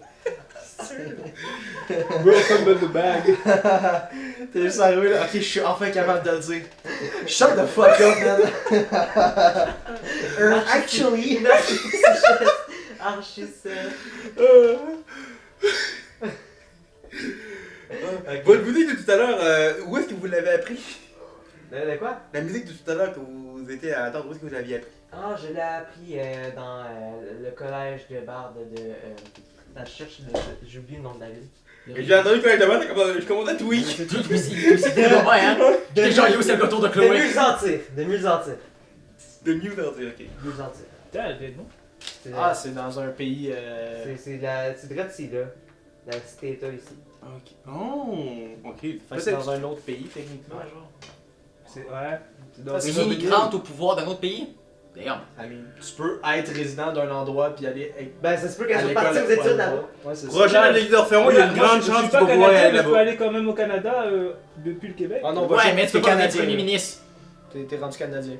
Welcome to the bag. T'es juste arrivé là, ok, je suis enfin capable de le dire. Shut the fuck up, man. Actually. Archicel. Votre musique de tout à l'heure, où est-ce que vous l'avez appris? De quoi? La musique de tout à l'heure que vous étiez à attendre, où est-ce que vous l'aviez appris? Ah, je l'ai appris dans le collège de barde de. Je cherche j'ai oublié le nom de la ville. Et j'ai entendu correctement, je commence à tweet. Toi aussi, t'es pas vrai, hein? T'es genre, yo, c'est le retour de De Chloé. Mulsantir. De Mulsantir. De New Order, ok. Mulsantir. Putain, elle vient, non? Ah, c'est dans un pays. C'est direct ici, là. La cité-état ici. Ok. Oh, ok. Fait que c'est dans un autre pays, techniquement, genre. C'est ouais. C'est dans Parce Une que- immigrante au pouvoir d'un autre pays? D'ailleurs. I mean, tu peux être résident d'un endroit puis aller Ben, ça se peut à qu'elle soit l'école partie aux études là-bas. Ouais, c'est ça. Prochaine à l'église d'Orphéon, il y a une Moi, grande je chance suis que tu pas vas pouvoir canadien, aller mais je peux là-bas. aller quand même au Canada depuis le Québec. Ah non, Ouais, mais tu peux pas devenir Canadien. premier ministre. T'es rendu canadien.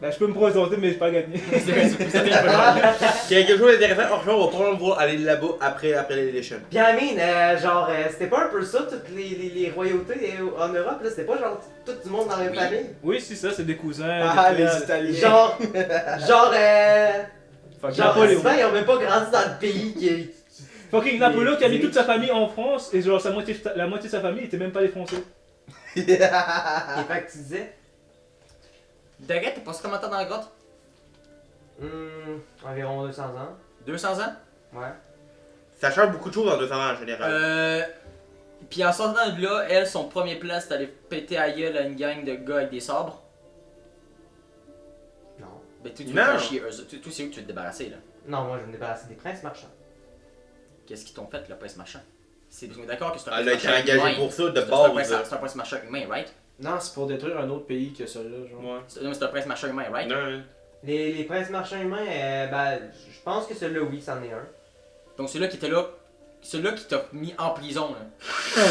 Bah, je peux me présenter, mais j'ai pas gagné. C'est pas Quelque chose d'intéressant, Orphéon va probablement vouloir aller là-bas après l'élection. Puis Amine, genre, c'était pas un peu ça, toutes les royautés en Europe, là, c'était pas genre tout du monde dans la même Oui. famille? Oui, c'est ça, c'est des cousins. Ah, des les frères. Italiens. Genre, Fuck genre, Napoléon. souvent, ils ont même pas grandi dans le pays qui. Fucking Napoléon qui a mis Les- toute sa famille en France et genre la moitié de sa famille était même pas des Français. Et fait que tu disais, Daguette, t'es passé combien de temps dans la grotte? environ 200 ans. 200 ans? Ouais. Ça change beaucoup de choses en 200 ans en général. Puis en sortant de là, elle, son premier plan, c'est d'aller péter à gueule à une gang de gars avec des sabres. Non. Ben, tu veux Non. faire chier eux. Tout c'est où que tu veux te débarrasser, là? Non, moi je me débarrasser des princes marchands. Qu'est-ce qu'ils t'ont fait, le prince marchand? C'est on est d'accord que c'est un Elle a prince été marchand engagée humain. pour ça de C'est un prince- base. C'est un prince marchand humain, right? Non, c'est pour détruire un autre pays que celui-là, genre. Ouais. C'est un prince marchand humain, right? Non, Les princes marchands humains, ben, je pense que celui-là, oui, c'en est un. Donc celui-là qui était là, celui-là qui t'a mis en prison, là.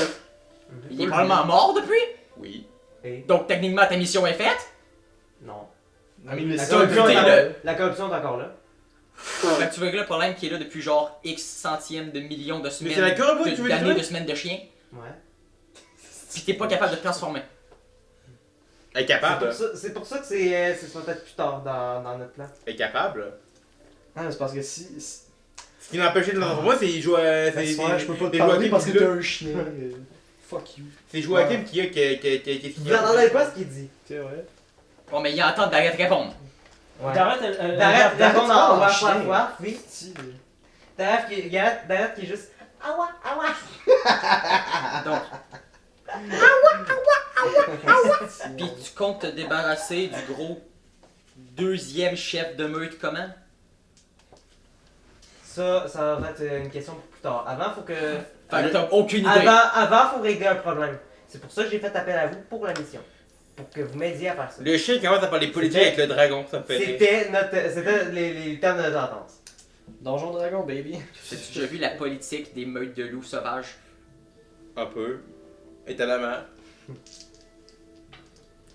Il est Mhm. probablement mort depuis? oui. Et- Donc techniquement ta mission est faite? Non. I mean, La c'est ça, un putain, corruption, le- la corruption est encore là. Fait que tu veux régler le problème qui est là depuis genre X centièmes de millions de semaines. c'est la corbeau que tu veux d'années tuer? de semaines de chien. Ouais. Pis t'es pas capable de te transformer. Incapable. C'est pour ça que c'est peut-être plus tard dans notre plan. Incapable. Ah, mais c'est parce que si. Ce qui m'empêchait de l'entendre pour moi, c'est Joachim. Je peux pas te c'est parler Joachim parce que qui t'es l'a. un chien. Fuck you. C'est Joachim qui a Vous n'entendez pas ce qu'il dit. C'est vrai. Bon, mais il attend d'arrêter de répondre. Ouais. T'arrêtes, D'arrête de répondre en en waf chien. waf waf, oui. Si, D'arrête qui est juste. Awa, awa. Donc. Pis tu comptes te débarrasser du gros deuxième chef de meute comment? Ça va être une question pour plus tard. Avant, faut que. Fait que t'as aucune idée. Avant, faut régler un problème. C'est pour ça que j'ai fait appel à vous pour la mission. Pour que vous m'aidiez à faire ça. Le chien qui commence à parler politique avec le dragon, ça me fait rire. C'était les termes de notre entente. Donjon Dragon, baby. As-tu déjà vu la politique des meutes de loups sauvages? Un peu. Étonnamment.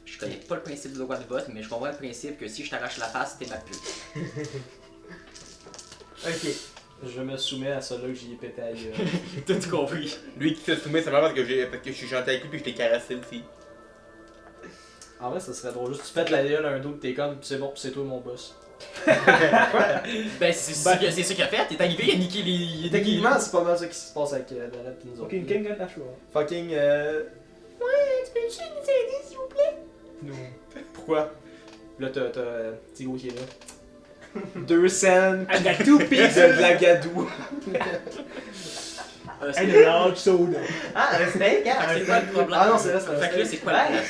Je connais pas le principe de loi de vote, mais je comprends le principe que si je t'arrache la face, t'es ma pute. Ok. Je me soumets à ça là que j'y ai pété à gueule. T'as compris? Lui qui se soumet simplement parce que je suis gentil avec lui puis je t'ai caressé aussi. En vrai, ça serait drôle. Juste tu fais de la gueule à un dos pis t'es comme, c'est bon, pis c'est toi mon boss. Ben c'est ça qu'il a fait, t'es arrivé, il a niqué les... Techniquement, c'est pas mal ça qui se passe avec Darren pis nous autres. Fucking Kengan Ashura. Fucking. Tu peux juste nous aider, s'il vous plaît? Nous. Pourquoi? Là, t'as Tigo qui est là. 2 cents. I got 2 pieces de la gadou. and a large soda. Ah, un steak, hein? C'est quoi le problème? Ah non, c'est vrai, c'est un Fait que là, steak. c'est quoi le problème?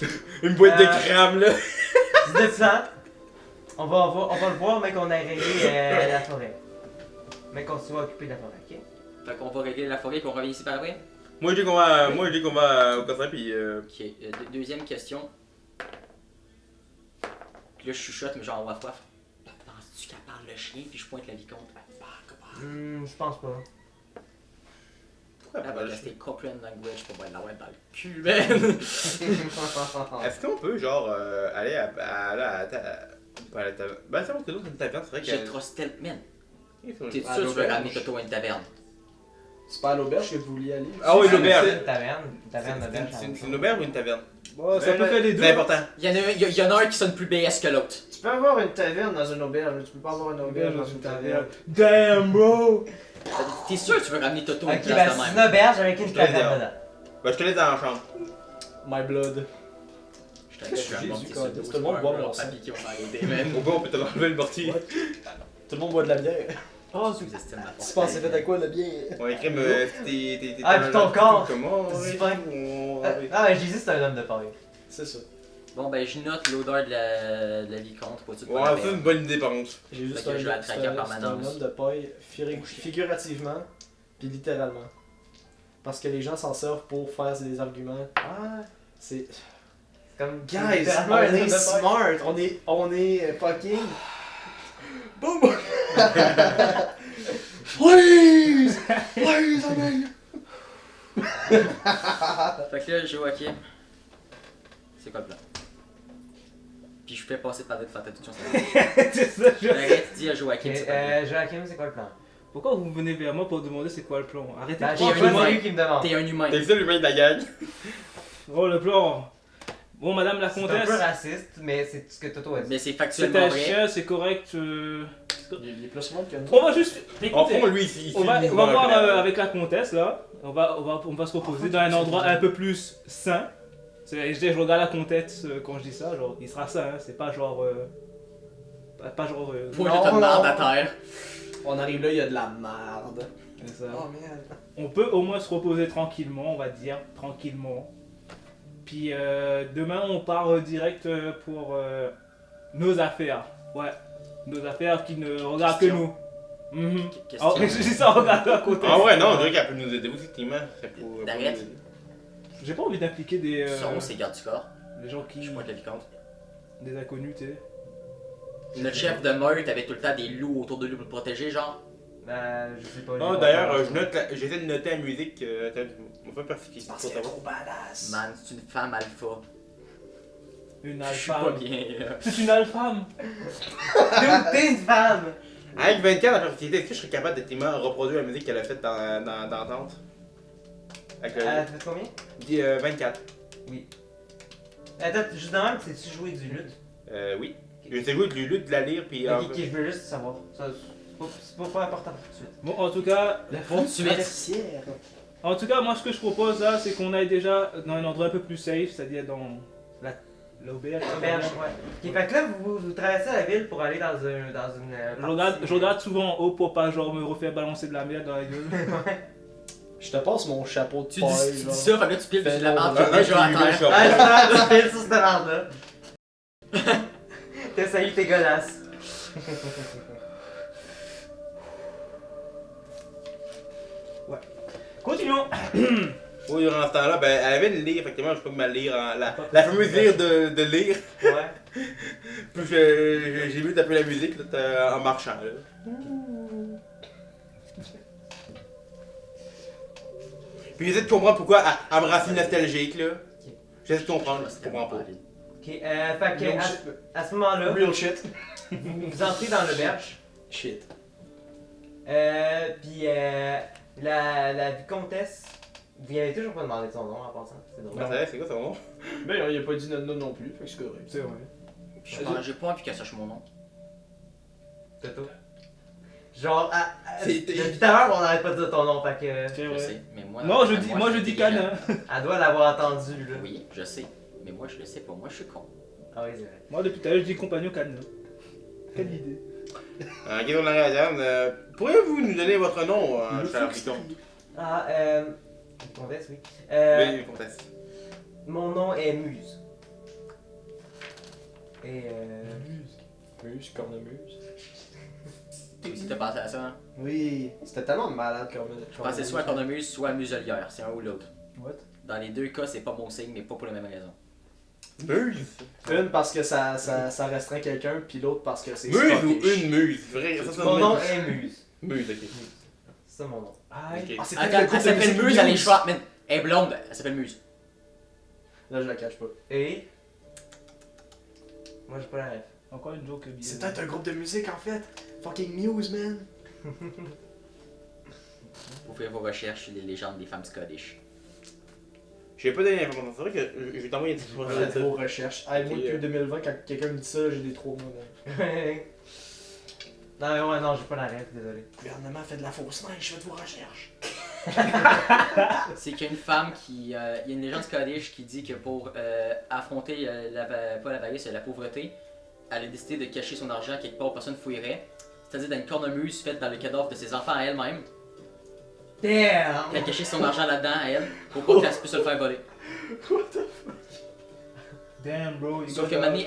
Ouais. Une boîte de crème là. Dites ça. On va le voir, mais qu'on a réglé la forêt. Mais qu'on soit occupé de la forêt, ok? Fait qu'on va régler la forêt et qu'on revient ici par après? Moi je dis qu'on va au concert puis Ok, deuxième question. Puis là, je chuchote, mais genre, waf waf. Penses-tu qu'elle parle le chien, puis je pointe la vicomte? Je pense pas. pourquoi Elle pas va le rester comprehend language pour moi l'avoir dans le cul, man! Est-ce qu'on peut genre aller à la taverne? Ben c'est bon que nous c'est une taverne, c'est vrai Je qu'elle. trust tellement. Man, t'es Ah, sûr que tu veux l'auberge. ramener Toto à une taverne? C'est pas à l'auberge que vous vouliez aller? Ah oui, l'auberge. Une taverne d'auberge. C'est une auberge ou une taverne? Bon, ça peut faire les deux. C'est important. Il y en a un qui sonne plus BS que l'autre. Tu peux avoir une taverne dans une auberge, mais tu peux pas avoir une auberge dans une taverne. Damn, bro! T'es sûr que tu veux ramener Toto à une Ok, place ben de c'est même? une auberge avec une Je te le dis, taverne dedans. Ben je te laisse dans la chambre. My blood. Je t'inquiète, je vais Jésus, monter God, sur le dos, tout le monde c'est boit pas un mon gros sang. papier qui va m'arrêter, man. Au gars on peut te enlever le mortier. Ouais. Tout le monde boit de la bière. Oh, sous-estime ma force. Tu penses c'est fait à quoi la bière? On écrit t'es. Ah, puis ton corps. Comment? Divin. Ah, mais Jésus, c'est un homme de paille. C'est ça. Bon, ben, je note l'odeur de la vicomte pour tout Ouais, c'est une bonne idée par contre. J'ai juste Fait que je vais la traquer en permanence. un homme de paille, figurativement, puis littéralement. Parce que les gens s'en servent pour faire des arguments. Ah, c'est. Comme Guys, littéralement on un homme est de paille. smart, on est fucking. Boom! Please! Please, I beg you! Fait que là, Joachim, c'est quoi le plan? Puis je fais passer par de faire ta toute chose. C'est ça, je- Arrête, dis à Joachim, Ok, c'est quoi le plan? Joachim, c'est quoi le plan? Pourquoi vous venez vers moi pour demander c'est quoi le plan? Arrêtez Ben, de j'ai un croire pas que moi- humain. lui qui me demande. T'es un humain. T'es le seul humain de la gang. Oh, le plan. Bon, madame la C'est un comtesse, peu raciste, mais c'est ce que Toto a dit. Mais c'est c'est factuellement un vrai. chien, c'est correct. Il est plus smart que nous. On va juste. En Écoutez, fond, lui, ici. on va voir avec la comtesse là. On va se reposer dans un endroit un peu plus sain. Je regarde la comtesse quand je dis ça, genre il sera sain, hein, c'est pas genre. Pas genre. Point Non, de te marde non. à terre. On arrive là, il y a de la merde. c'est ça. Oh merde. On peut au moins se reposer tranquillement, on va dire, tranquillement. Puis demain on part direct pour nos affaires. Ouais, nos affaires qui ne regardent que nous. Mhm. Question. Oh, je dis ça en regardant à côté. Ah ouais, non, on dirait qu'elle peut nous aider aussi, effectivement. Ça pourrait- Arrête. J'ai pas envie d'impliquer des, Son, c'est garde du corps. des gens qui. Je pointe la vicomte. Des inconnus, tu sais. Notre chef de meute avait tout le temps des loups autour de lui pour le protéger, genre. Je sais pas. Ah, d'ailleurs, j'essaie de noter la musique. Attends, on va faire particulier. Parce qu'elle est trop badass. Man, c'est une femme alpha. Une Je suis pas alfame. bien, là. C'est une alfame. D'où t'es une femme? Avec 24 en perspective, est-ce que je serais capable de tellement reproduire la musique qu'elle a faite dans Tente? Avec T'as fait combien? 24. Attends, juste de même, sais-tu jouer du luth? Oui. Je sais jouer du lutte, de la lyre, puis. Ok, je veux juste savoir. Ça, c'est pas important tout de suite. Bon, en tout cas, moi, ce que je propose là, c'est qu'on aille déjà dans un endroit un peu plus safe, c'est-à-dire dans l'auberge. Auberge, ouais. Ok, fait que là, vous traversez la ville pour aller dans une. Je regarde souvent en haut pour pas genre me refaire balancer de la merde dans la gueule. Je te passe mon chapeau de Tu paille, dis genre. ça, fait que là tu piles Fais de la non, merde qui est déjà à terre. Ah, je fais sur cette merde-là. T'as salué tes godasses. Continuons. Oui, durant ce temps-là, ben, elle avait une lyre, effectivement, je peux me lire la fameuse lyre de lyre. Ouais. Puis j'ai vu taper la musique là, en marchant. Là. Puis j'essaie de comprendre pourquoi elle me rend si nostalgique. Là. J'essaie de comprendre, je comprends pas. Ok, fait que à ce moment-là, Real shit. vous entrez dans l'auberge. Shit. Puis la vicomtesse, vous y avez toujours pas demandé son nom en passant. C'est drôle. C'est quoi son nom? Ben, il a pas dit notre nom non plus, fait que c'est correct. C'est vrai. J'ai pas envie qu'elle sache mon nom. Toto. Genre, C'est- depuis tout à l'heure, on n'arrête pas de dire ton nom, fait que. C'est Je vrai. sais, mais moi. Non, je moi, dis suis Canin. Elle doit l'avoir entendu, là. Oui, je sais. Mais moi, je le sais pas. Moi, je suis con. Ah oui, c'est vrai. Moi, depuis tout à l'heure, je dis compagnon Canin. Quelle idée. Question de la madame, pourriez-vous nous donner votre nom, cher vicomte? Ah, vicomtesse, oui. Oui, comtesse. Mon nom est Muse. Et Muse, cornemuse. Toi aussi, t'as pensé à ça, hein? Oui, c'était tellement malade comme. Je pensais soit à cornemuse, soit à muselière. C'est un ou l'autre. What? Dans les deux cas, c'est pas mon signe, mais pas pour la même raison. Muse? Une parce que ça restreint quelqu'un, puis l'autre parce que c'est Muse ou Scottish. une muse? Vrai, ça, c'est mon une nom muse. est Muse. Muse, ok. C'est ça mon nom. Ah, Ok. Ah, c'est Attends, peut-être le elle groupe de s'appelle musique Muse, elle est short, man. Elle est blonde, elle s'appelle Muse. Là, je la cache pas. Et. Moi, j'ai pas la ref. encore une joke bien. C'est peut-être un groupe de musique en fait. Fucking Muse, man. Vous faites vos recherches sur les légendes des femmes scottish. Je vais pas donner l'information, c'est vrai que je vais t'envoyer une petite Faites information. vos recherches. Hey, moi, Ok, depuis 2020, quand quelqu'un me dit ça, j'ai des trous, moi. Là. Non, mais ouais, non, j'ai pas la ref, désolé. Le gouvernement fait de la fausse neige, faites vos recherches. C'est qu'il y a une femme qui. Il y a une légende scottish qui dit que pour affronter pas l'avarice, la pauvreté, elle a décidé de cacher son argent quelque part où personne fouillerait. C'est-à-dire dans une cornemuse faite dans le cadavre de ses enfants à elle-même. Damn! Elle a caché son argent là-dedans à elle pour pas qu'elle puisse se le faire voler. Damn, bro. Sauf que maintenant,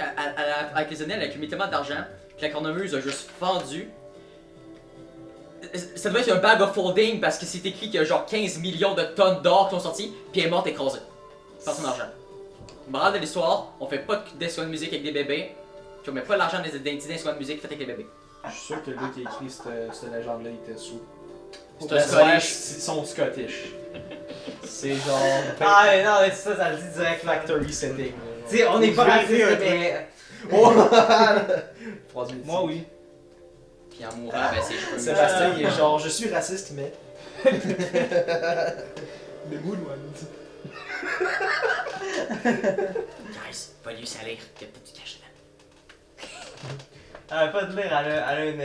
avec les années, elle a accumulé tellement d'argent que la cornemuse a juste fendu. Ça devait être un bag of folding parce que c'est écrit qu'il y a genre 15 millions de tonnes d'or qui sont sorties, puis elle est morte écrasée par son argent. Morale de l'histoire, on fait pas d'instruments de musique avec des bébés, puis on met pas l'argent dans des instruments de musique faits avec les bébés. Je suis sûr que le gars qui a écrit cette légende-là, il était sous. C'est un Scottish. Ils sont Scottish. C'est genre. Ah, mais non, mais ça le dit direct, là. Factory setting. Tu sais, on n'est pas Je vais raciste, écrire un mais. Oh! Phrase mythique. Moi, oui. Puis en mourant, ben ses cheveux. Sébastien, il est genre, je suis raciste, mais. The good ones. Guys, va lui salir, il y a peut-être du cash dedans. Elle a pas de lire, elle a une.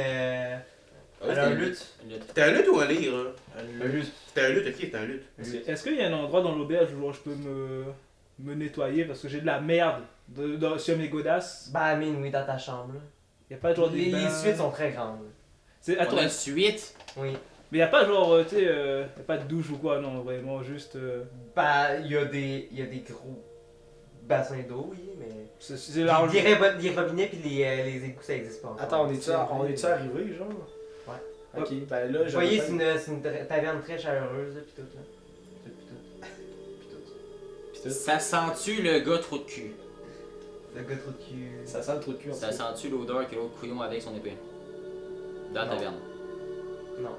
Elle a un lutte. Une lutte. C'était un lutte ou un lire? Hein? Un lutte. C'était un lutte, ok, c'était un lutte. Est-ce qu'il y a un endroit dans l'auberge où je peux me nettoyer parce que j'ai de la merde sur mes godasses? Bah, mine, oui, dans ta chambre, là. Y a pas genre des Les bains? suites sont très grandes. C'est- On Attends, a une suite. Oui. mais y a pas genre, tu sais, y a pas de douche ou quoi, non, vraiment, juste. Bah, il y a des gros bassins d'eau, oui, mais. C'est large. Les robinets pis les égouts, ça existe pas encore. Attends, on est-tu arrivé, genre? Ouais. Ok, ben là, Vous voyez, c'est une taverne très chaleureuse, là, pis tout, là. Pis tout. Ça sent-tu le gars trop de cul? Le gars trop de cul. Ça sent le trou de cul en Ça fait. sent-tu l'odeur que l'autre couillon avec son épée? Dans la Non. taverne. Non.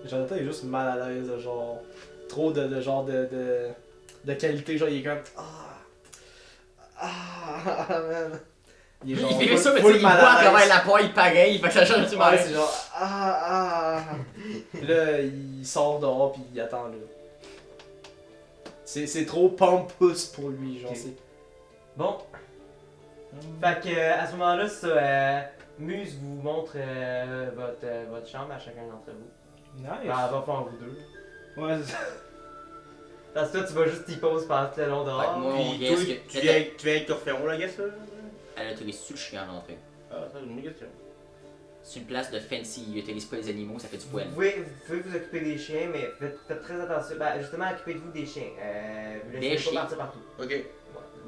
Jonathan est juste mal à l'aise, genre. Trop de qualité, genre il est comme. Ah, Ah, man. Il est Il genre fait ça, mais tu full sais, il voit mal à à travers l'aise. la paille pareil, fait que ça change du Ouais, mal. c'est genre Puis là, il sort dehors puis il attend là. C'est trop pompous pour lui, genre Ok. c'est. Bon. Fait que à ce moment-là, ça, Muse vous montre votre chambre à chacun d'entre vous. Nice. Elle va faire vous deux. Ouais, c'est ça. Parce que toi, tu vas juste t'y pose pendant tout le long Fait que dehors. moi, on Puis guesse toi, que. tu viens avec Orphéon, la guess, là? Elle autorise-tu le chien à rentrer? Ah, ça, c'est une bonne question. C'est une place de fancy, il utilise pas les animaux, ça fait du Vous poil. pouvez vous occuper des chiens, mais faites très attention. Ben, justement, occupez-vous des chiens. Vous Des laissez pas chiens? partir partout. Ok. Ouais.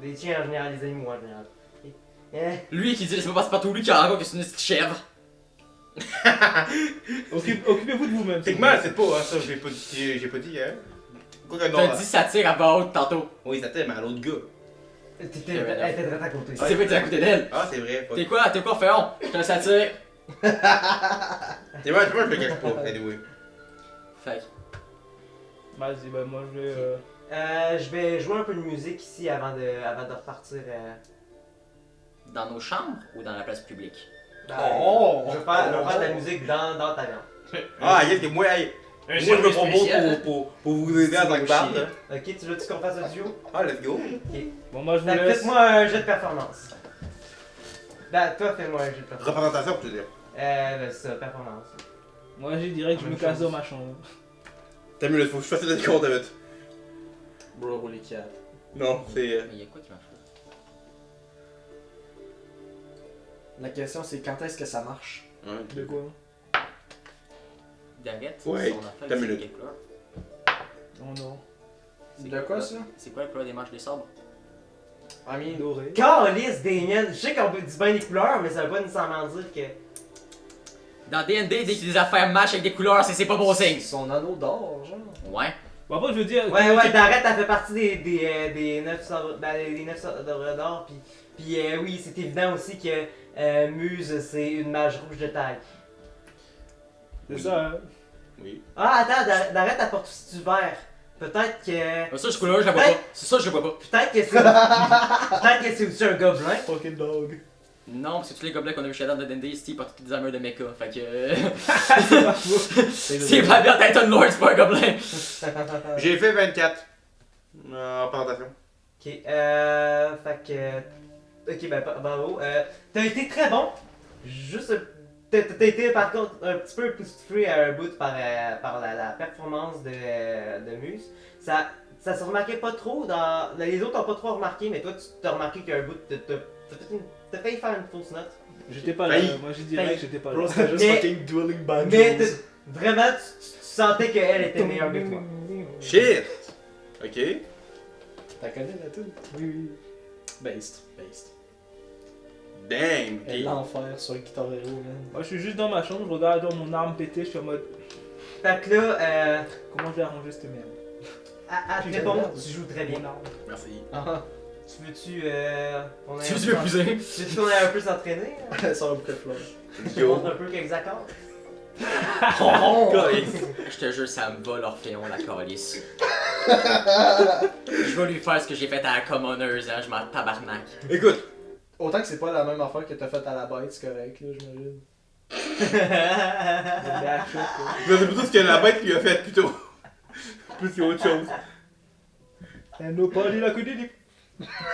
Des chiens en général, des animaux en général. Ok. Lui qui dit laisse-moi passer partout, lui qui a encore que c'est une petite chèvre. Occupez-vous de vous-même. C'est que mal, c'est pas, hein, ça, j'ai pas dit, hein. Quoi que non. T'as dit ça tire à bas haute tantôt. Oui, ça t'aime, à l'autre gars. Elle était direct à côté. Tu sais pas que t'es à côté d'elle. Ah, c'est vrai. T'es quoi, Féon? Je te satire. C'est vrai, je le cache pas, anyway. Fait que, Vas-y, ben moi je vais. Je vais jouer un peu de musique ici avant de repartir. dans nos chambres ou dans la place publique? Oh! Je vais faire de la musique dans ta viande. Ah, yes, que moi, hey, moi je me propose pour vous aider en tant que barde. là. Ok, tu veux qu'on fasse un duo? Ah, let's go. Bon, moi je vous Fait que laisse. faites-moi un jet de performance. Ben, toi, fais-moi un jet de performance. Représentation, pour te dire. Ben, c'est ça, performance. Moi j'ai direct, je me Même casse chose. dans ma chambre. T'as mieux, faut que je fasse le compte, David. Bro, roulez 4. Non, c'est. Mais y'a quoi qui marche pas? La question c'est quand est-ce que ça marche? De quoi? Daguette, Ouais, son affaire, t'as c'est minute. quelle couleur? Oh non. C'est De quoi ça? C'est quoi la couleur des manches des sabres? I mean, Doré. Calice, Damien! Je sais qu'on peut dire bien les couleurs, mais ça veut pas nécessairement dire que. Dans D&D, dès qu'il y a des affaires match avec des couleurs, c'est pas bon signe. son anneau d'or, genre. Ouais. Bon, après je veux dire. Ouais, t'arrêtes, elle fait partie des 9 sabres d'or, puis oui, c'est évident aussi que Muse, c'est une mage rouge de taille. C'est ça, hein. Oui. Ah, attends, d'arrête, elle porte aussi du vert. Peut-être que. Ça, je couleur, je la vois pas. C'est ça, je la vois pas. Peut-être que c'est. Peut-être que c'est aussi un gobelin. Fucking dog. Non, parce que tous les gobelins qu'on a vu chez Adam de D&D, Steve portent toutes des armures de mecha. Fait que. C'est pas bien Titan Lord, c'est pas un gobelin. J'ai fait 24. En présentation. Ok, fait que. Ok, ben bravo. T'as été très bon. Juste. T'as été par contre un petit peu époustouflé à un bout par la performance de Muse. Ça se remarquait pas trop dans. Les autres ont pas trop remarqué, mais toi tu t'as remarqué qu'il y a un bout. T'as failli faire une fausse note. J'étais pas là. Failli. Moi j'ai direct, j'étais pas Bro, là. c'était juste Mais- fucking dueling banjos. Mais vraiment, tu sentais qu'elle était meilleure que toi. Shit! Ok. T'as connais la tune? Oui, oui. Based. Dang! Et Ok. l'enfer sur le Guitar Hero, man. Moi je suis juste dans ma chambre, je regarde genre, mon arme péter, je suis en mode. Fait que là, Comment je vais arranger cette merde? à très bon, tu joues très bien. Mon arme. Merci. Ah, Tu veux-tu. On Tu veux m'épouser? Tu veux qu'on aille un peu s'entraîner? ça va beaucoup de fleurs. Let's Je te go. montre un peu quelques accords. Je te jure, ça me va l'Orphéon, la calice. Je vais lui faire ce que j'ai fait à la Commoners, hein, je m'en tabarnak. Écoute, Autant que c'est pas la même affaire que t'as fait à la bête, c'est correct, là, j'imagine. mais c'est plutôt ce que la bête lui a fait plutôt. Plus qu'autre chose. And nobody la could do.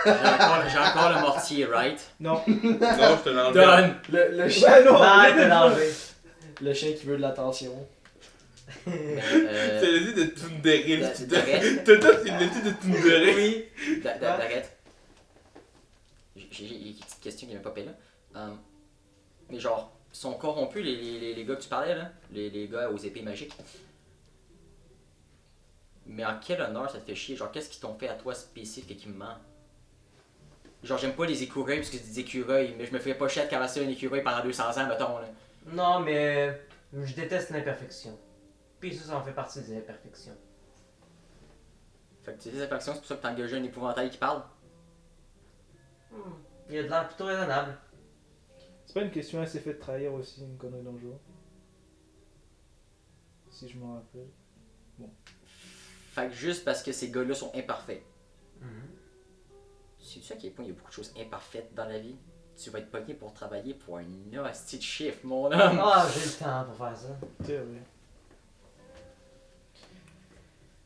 J'ai encore le mortier, right? Non. Non, je te l'enlève. Done! Le chien, Ouais, non, Non, j'ai t'as l'enlevé. le chien qui veut de l'attention. Mais, C'est le dit de Tundere. D'arrête. Tout le temps, c'est le dit de Tundere. Oui. D'arrête. J'ai une petite question qui m'a popé là. Mais genre, sont corrompus les gars que tu parlais là? Les gars aux épées magiques? Mais en quel honneur ça te fait chier? Genre, qu'est-ce qu'ils t'ont fait à toi spécifiquement? Genre, j'aime pas les écureuils parce que c'est des écureuils, mais je me ferais pas chier de caresser un écureuil pendant 200 ans, mettons là. Non, mais je déteste l'imperfection. Puis ça en fait partie des imperfections. Fait que tu sais, ces actions, c'est pour ça que t'as engagé un épouvantail qui parle? Il a de l'air plutôt raisonnable. C'est pas une question, elle s'est fait trahir aussi, une connerie dans le jeu. Si je m'en rappelle. Fait que juste parce que ces gars-là sont imparfaits, sais-tu à quel point il y a beaucoup de choses imparfaites dans la vie? Tu vas être pogné pour travailler pour un hostie de chiffre, mon homme. Ah, j'ai le temps pour faire ça.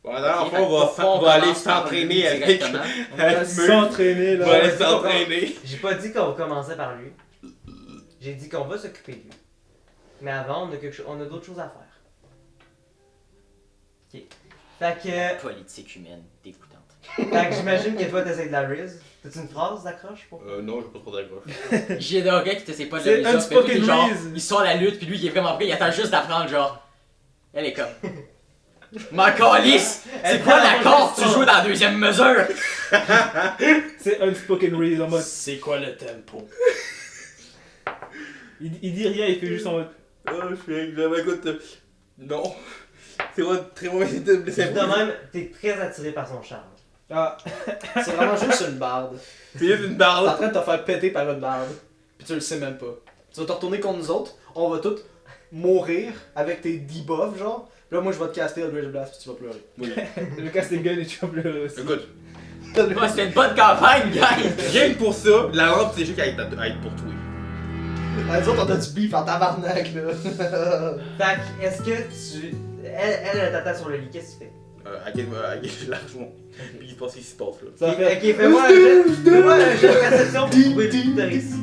Bon, alors, Ok, enfin, on va aller commence par s'entraîner lui avec. directement. On va avec Murph. s'entraîner On va aller là. s'entraîner. J'ai pas dit qu'on commençait par lui. J'ai dit qu'on va s'occuper de lui. Mais avant, on a d'autres choses à faire. Ok. Fait que, Politique humaine, dégoûtante. fait que j'imagine que toi t'essayes de la riz. T'as-tu une phrase d'accroche pour? Non, j'ai pas trop d'accroche. J'ai un gars qui te sait pas de C'est la musique, mais toi, t'es unspoken genre, reason. il sort la lutte, puis lui il est vraiment prêt, il attend juste d'apprendre, genre. Elle est comme. Ma calice! C'est quoi l'accord que tu joues dans la deuxième mesure? C'est unspoken reason en mode. C'est quoi le tempo? Il dit rien, il fait juste en mode. Oh, je suis avec la écoute. Non. C'est vraiment très mauvais de blesser. De même, t'es très attiré par son charme. Ah, c'est vraiment juste une barde. C'est juste une T'es en barre. train de te faire péter par une barde. Puis tu le sais même pas. Tu vas te retourner contre nous autres, on va tous mourir avec tes debuffs, genre. Là, moi, je vais te caster Eldritch Blast, puis tu vas pleurer. Oui. Le casting gun et tu vas pleurer aussi. Écoute, Moi, c'était une bonne campagne, guys! rien que pour ça, la lampe c'est juste qu'elle être pour toi. Les autres, on a du beef en tabarnak, là. Fait que, est-ce que tu. Elle t'attend sur le lit, qu'est-ce que tu fais? À quel largement. Puis il se passe ce qui se passe là. Ça va faire. Ok, fais-moi un jet de perception pour trouver le clitoris.